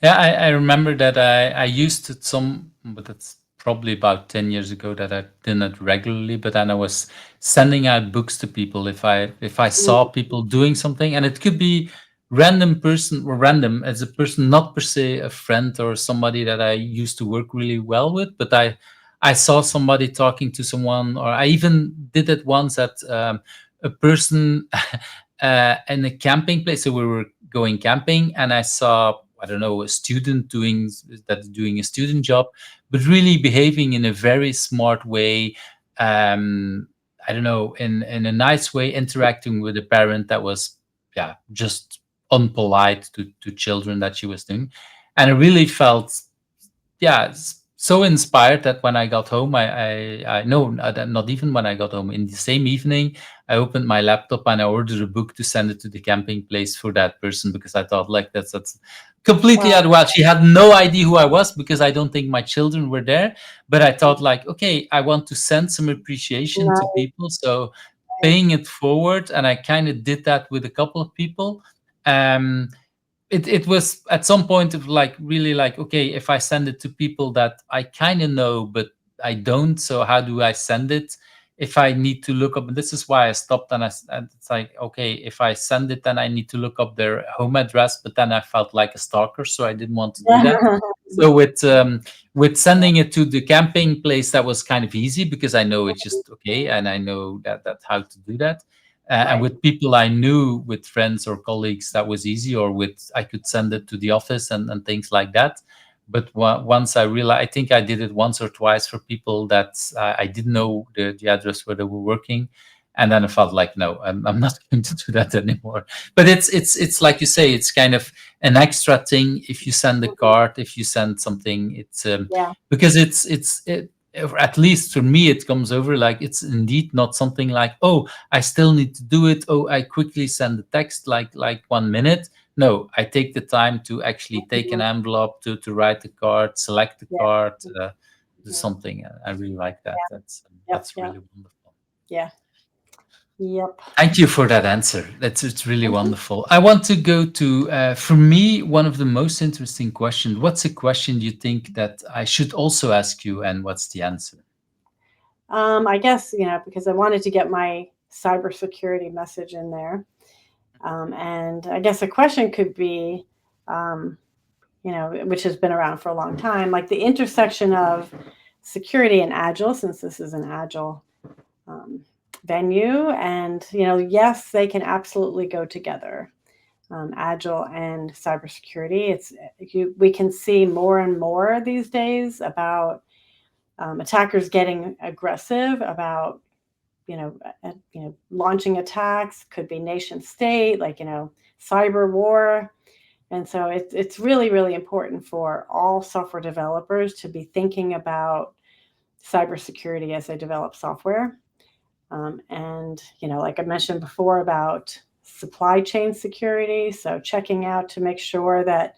Yeah, I remember that I used it some, but that's probably about 10 years ago that I did it regularly. But then I was sending out books to people if I saw Mm, people doing something, and it could be random person or random as a person, not per se a friend or somebody that I used to work really well with, but I saw somebody talking to someone, or I even did it once at a person in a camping place. So we were going camping, and I saw, I don't know, a student doing a student job, but really behaving in a very smart way. I don't know, in a nice way, interacting with a parent that was, yeah, just unpolite to children that she was doing, and I really felt, yeah, so inspired that when I got home, I no, not even when I got home. In the same evening, I opened my laptop and I ordered a book to send it to the camping place for that person, because I thought, like, that's completely wow. out. Well, she had no idea who I was, because I don't think my children were there. But I thought, like, okay, I want to send some appreciation to Nice. people, so paying it forward, and I kind of did that with a couple of people. Um, it was at some point of, like, really, like, okay, if I send it to people that I kind of know but I don't, so how do I send it? If I need to look up, and this is why I stopped, and it's like, okay, if I send it, then I need to look up their home address, but then I felt like a stalker, so I didn't want to do that. So with sending it to the camping place, that was kind of easy, because I know it's just okay, and I know that how to do that. And Right. with people I knew, with friends or colleagues, that was easy, or with, I could send it to the office and things like that. But once I realized, I think I did it once or twice for people that I didn't know the address where they were working, and then I felt like, no, I'm not going to do that anymore. But it's like you say, it's kind of an extra thing if you send a Mhm. card, if you send something. It's Yeah. because at least for me, it comes over like it's indeed not something like, oh, I still need to do it. Oh, I quickly send the text, like 1 minute. No, I take the time to actually take an Mhm. envelope, to write the card, select the Yeah. card, do Yeah. something. I really like that. Yep. That's Yep. really wonderful. Yeah. Yep. Thank you for that answer. It's really Mhm. wonderful. I want to go to, for me, one of the most interesting questions. What's a question you think that I should also ask you, and what's the answer? I guess, because I wanted to get my cybersecurity message in there. And I guess a question could be, um, which has been around for a long time, like the intersection of security and agile, since this is an agile um, venue. And, yes, they can absolutely go together. Agile and cybersecurity. We can see more and more these days about attackers getting aggressive about launching attacks. Could be nation state, like cyber war. And so it's really, really important for all software developers to be thinking about cybersecurity as they develop software. And like I mentioned before about supply chain security, so checking out to make sure that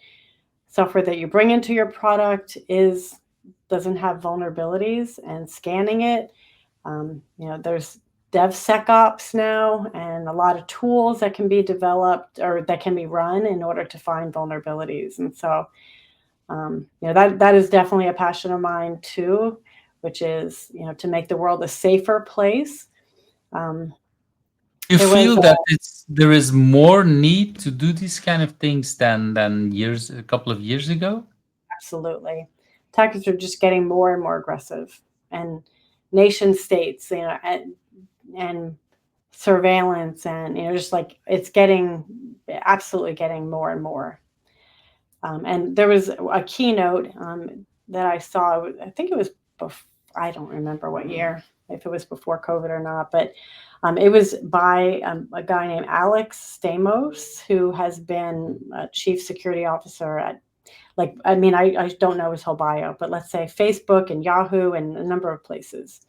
software that you bring into your product doesn't have vulnerabilities, and scanning it. There's DevSecOps now, and a lot of tools that can be developed or that can be run in order to find vulnerabilities. And so, that is definitely a passion of mine too, which is to make the world a safer place. Um, You there was feel that there is more need to do these kind of things than a couple of years ago? absolutely, attackers are just getting more and more aggressive, and nation states, and surveillance, and just like it's getting absolutely getting more and more. And there was a keynote that I saw. I think it was I don't remember what year, if it was before COVID or not, but it was by a guy named Alex Stamos, who has been a chief security officer at, like, I mean, I don't know his whole bio, but let's say Facebook and Yahoo and a number of places.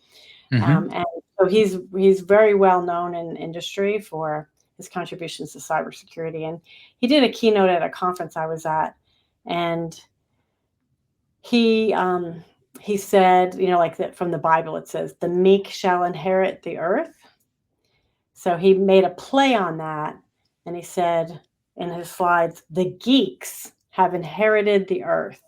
Hmm. And so he's very well known in industry for his contributions to cybersecurity. And he did a keynote at a conference I was at, and he um, he said, like that from the Bible, it says, "The meek shall inherit the earth." So he made a play on that, and he said in his slides, the geeks have inherited the earth,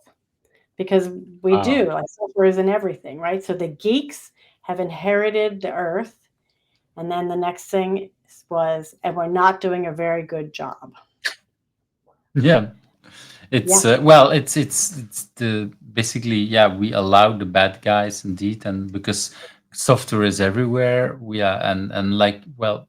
because we Oh, do, like software is in everything, right? So the geeks have inherited the earth. And then the next thing was, and we're not doing a very good job. yeah. It's Yeah. well, it's the basically, yeah, we allow the bad guys indeed, and because software is everywhere, and like, well,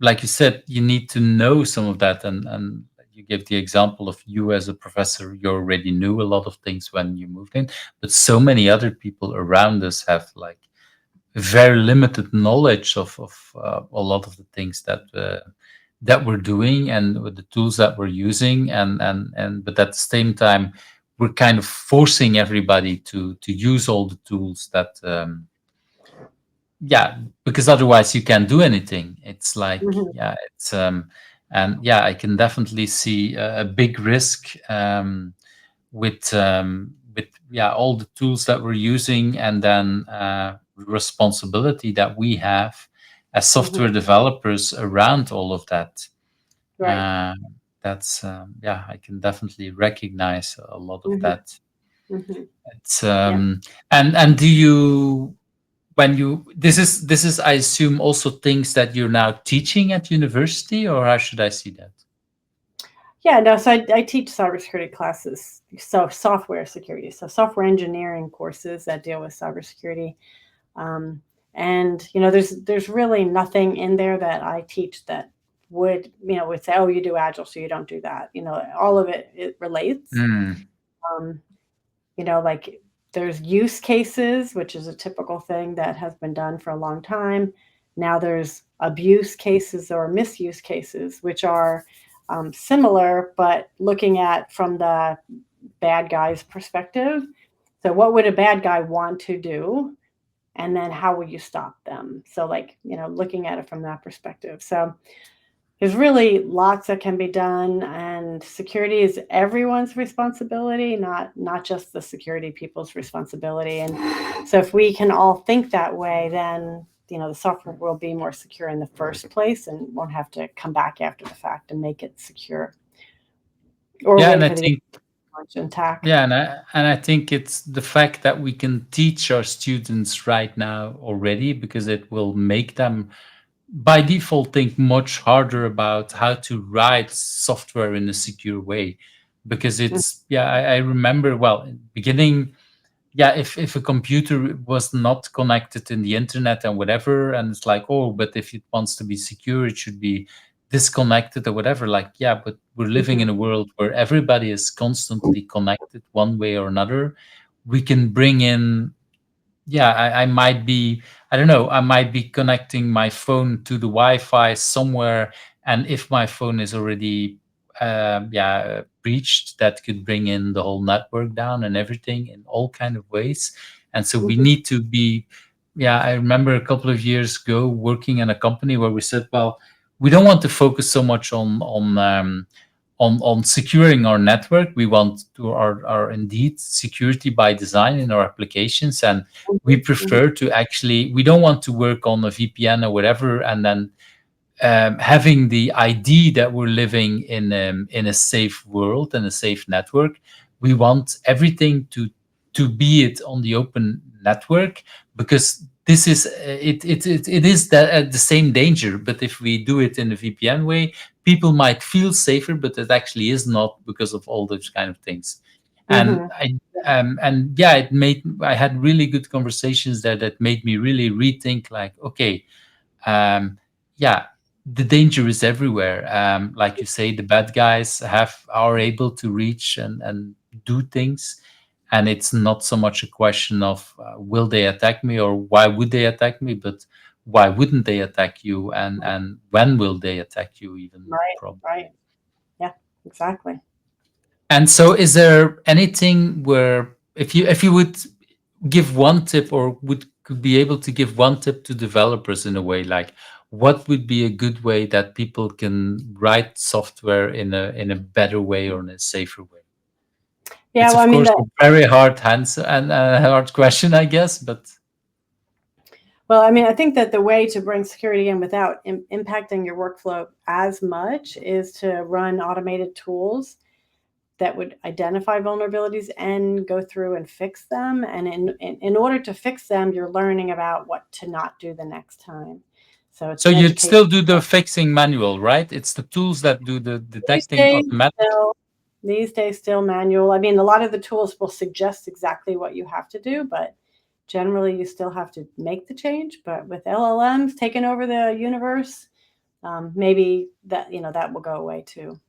like you said, you need to know some of that, and you gave the example of you as a professor. You already knew a lot of things when you moved in, but so many other people around us have like very limited knowledge of a lot of the things that we're doing and with the tools that we're using, and but at the same time we're kind of forcing everybody to use all the tools that yeah, because otherwise you can't do anything. It's like, Hmm. yeah, it's and yeah, I can definitely see a big risk with, yeah, all the tools that we're using, and then responsibility that we have as software Hmm. developers around all of that. Right. uh, that's yeah, I can definitely recognize a lot of Hmm. that. Hmm. It's Yeah. and do you, when you, this is I assume also things that you're now teaching at university, or how should I see that? Yeah. No, so I teach cybersecurity classes, so software security, so software engineering courses that deal with cybersecurity. Um, and there's really nothing in there that I teach that would say, oh, you do agile, so you don't do that. All of it relates. Mm, Um, like there's use cases, which is a typical thing that has been done for a long time. Now there's abuse cases or misuse cases, which are similar, but looking at from the bad guy's perspective. So, what would a bad guy want to do? And then how will you stop them? So, like, looking at it from that perspective. So, there's really lots that can be done, and security is everyone's responsibility, not just the security people's responsibility. And so if we can all think that way, then the software will be more secure in the first place and won't have to come back after the fact and make it secure or yeah, and wait I for the think, attack. yeah, and I think it's the fact that we can teach our students right now already, because it will make them by default think much harder about how to write software in a secure way. Because it's, yeah, I remember, well, in the beginning, yeah, if a computer was not connected in the internet and whatever, and it's like, oh, but if it wants to be secure, it should be disconnected or whatever. Like, yeah, but we're living in Mhm. a world where everybody is constantly connected one way or another. We can bring in, yeah, I might be, I don't know, I might be connecting my phone to the Wi-Fi somewhere, and if my phone is already yeah, breached, that could bring in the whole network down and everything in all kind of ways. And so we Mhm. need to be, yeah, I remember a couple of years ago working in a company where we said, well, we don't want to focus so much on securing our network. We want to our indeed security by design in our applications, and we Mhm. Mhm. prefer to actually, we don't want to work on a VPN or whatever, and then having the ID that we're living in a safe world and a safe network. We want everything to be it on the open network, because this is it is that at the same danger. But if we do it in a VPN way, people might feel safer, but it actually is not, because of all those kind of things. And Mhm. and yeah, it made, I had really good conversations there that made me really rethink, like, okay, yeah, the danger is everywhere. Like you say, the bad guys are able to reach and do things, and it's not so much a question of will they attack me or why would they attack me, but why wouldn't they attack you, and when will they attack you, even more Right. probably. Right. Yeah. Exactly. And so, is there anything where, if you would give one tip, or would could be able to give one tip to developers in a way, like what would be a good way that people can write software in a better way or in a safer way? Yeah. It's Well, of I mean, course a very hard answer and a hard question, I guess, but Well, I mean, I think that the way to bring security in without impacting your workflow as much is to run automated tools that would identify vulnerabilities and go through and fix them. And in order to fix them, you're learning about what to not do the next time. So it's So an you'd education. still do the fixing manual, right? It's the tools that do the These detecting days, automatic. still, these days, still manual. I mean, a lot of the tools will suggest exactly what you have to do, but generally you still have to make the change. But with LLMs taking over the universe, maybe that that will go away too.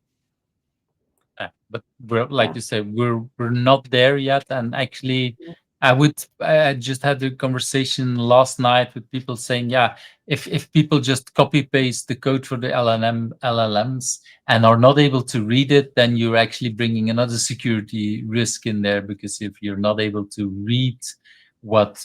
But we're, like Yeah. you say, we're not there yet. And actually, I just had a conversation last night with people saying, yeah, if people just copy paste the code for the LLMs and are not able to read it, then you're actually bringing another security risk in there, because if you're not able to read what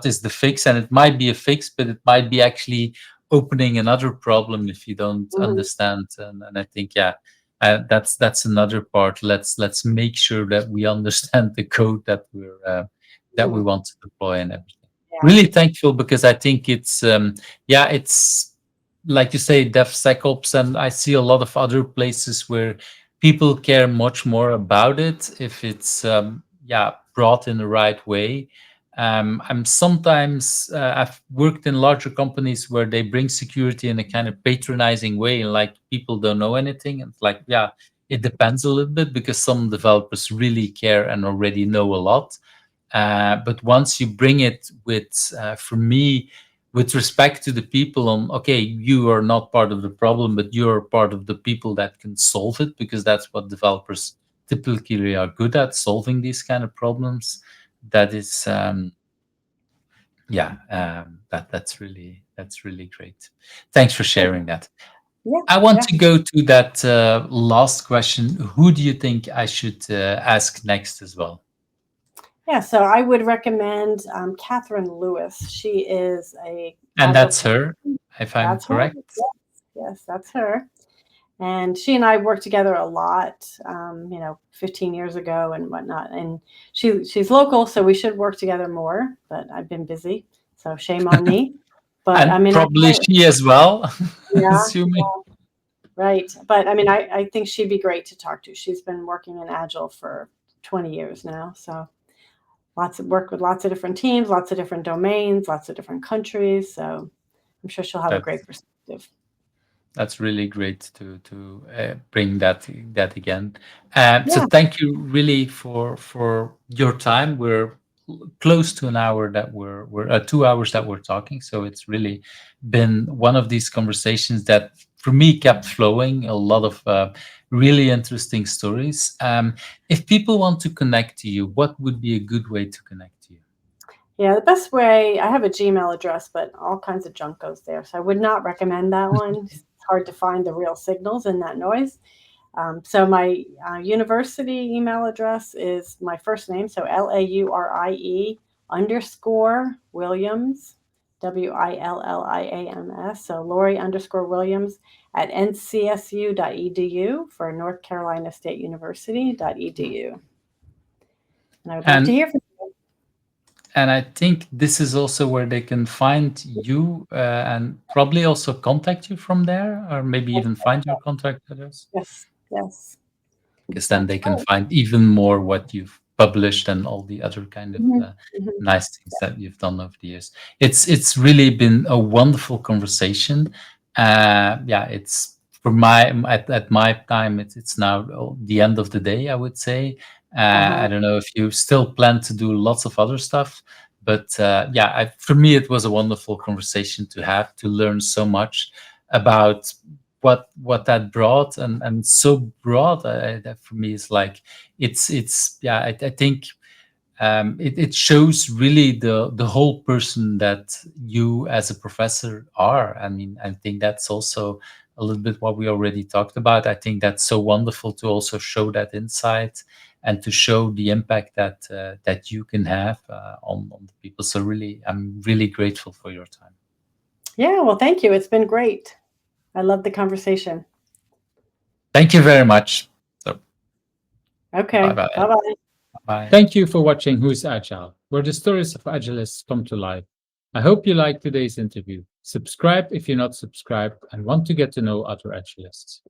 is the fix, and it might be a fix, but it might be actually opening another problem if you don't Mhm. understand. And I think, yeah, that's another part. Let's make sure that we understand the code that we Mhm. want to deploy and everything. Yeah. Really thankful, because I think it's yeah, it's like you say, DevSecOps, and I see a lot of other places where people care much more about it if it's yeah, brought in the right way. I'm sometimes I've worked in larger companies where they bring security in a kind of patronizing way, like people don't know anything. And it's like, yeah, it depends a little bit, because some developers really care and already know a lot. But once you bring it with, for me, with respect to the people on, okay, you are not part of the problem, but you're part of the people that can solve it, because that's what developers typically are good at, solving these kind of problems. That is, yeah, that's really great. Thanks for sharing that. Yeah. I want Yeah. to go to that last question. Who do you think I should ask next as well? Yeah. So I would recommend Catherine Lewis. She is a And agile that's coach. her, if I'm That's her. correct. Yes, yes, that's her. And she and I worked together a lot, 15 years ago and whatnot. And she's local, so we should work together more. But I've been busy, so shame on me. But I And mean, probably she as well, yeah, assuming. right. But I mean, I think she'd be great to talk to. She's been working in Agile for 20 years now, so lots of work with lots of different teams, lots of different domains, lots of different countries. So I'm sure she'll have a great That's perspective. that's really great to bring that again. So Yeah. thank you really for your time. We're close to an hour that we're 2 hours that we're talking. So it's really been one of these conversations that for me kept flowing. A lot of really interesting stories. If people want to connect to you, what would be a good way to connect to you? Yeah, the best way, I have a Gmail address, but all kinds of junk goes there. So I would not recommend that one. It's hard to find the real signals in that noise. So my university email address is my first name, so LAURIE underscore Williams, WILLIAMS. So Laurie underscore Williams at ncsu.edu for North Carolina State University.edu. And I would love to And hear from you. And I think this is also where they can find you and probably also contact you from there, or maybe Yes, even find your contact address, yes, yes. because then That's they can right. find even more what you've published and all the other kind of Mhm, mhm. nice things that you've done over the years. It's really been a wonderful conversation. Yeah, it's for at my time. It's now the end of the day, I would say. I Uh-huh. don't know if you still plan to do lots of other stuff, but yeah, for me it was a wonderful conversation to have, to learn so much about what that brought, and so broad. That for me is like, it's yeah, I think it shows really the whole person that you as a professor are. I mean, I think that's also a little bit what we already talked about. I think that's so wonderful to also show that insight and to show the impact that you can have on the people. So really, I'm really grateful for your time. Yeah, well, thank you. It's been great. I love the conversation. Thank you very much. So bye Okay. bye. Bye bye. Bye. Thank you for watching Who's Agile, where the stories of agilists come to life. I hope you liked today's interview. Subscribe if you're not subscribed and want to get to know other agilists.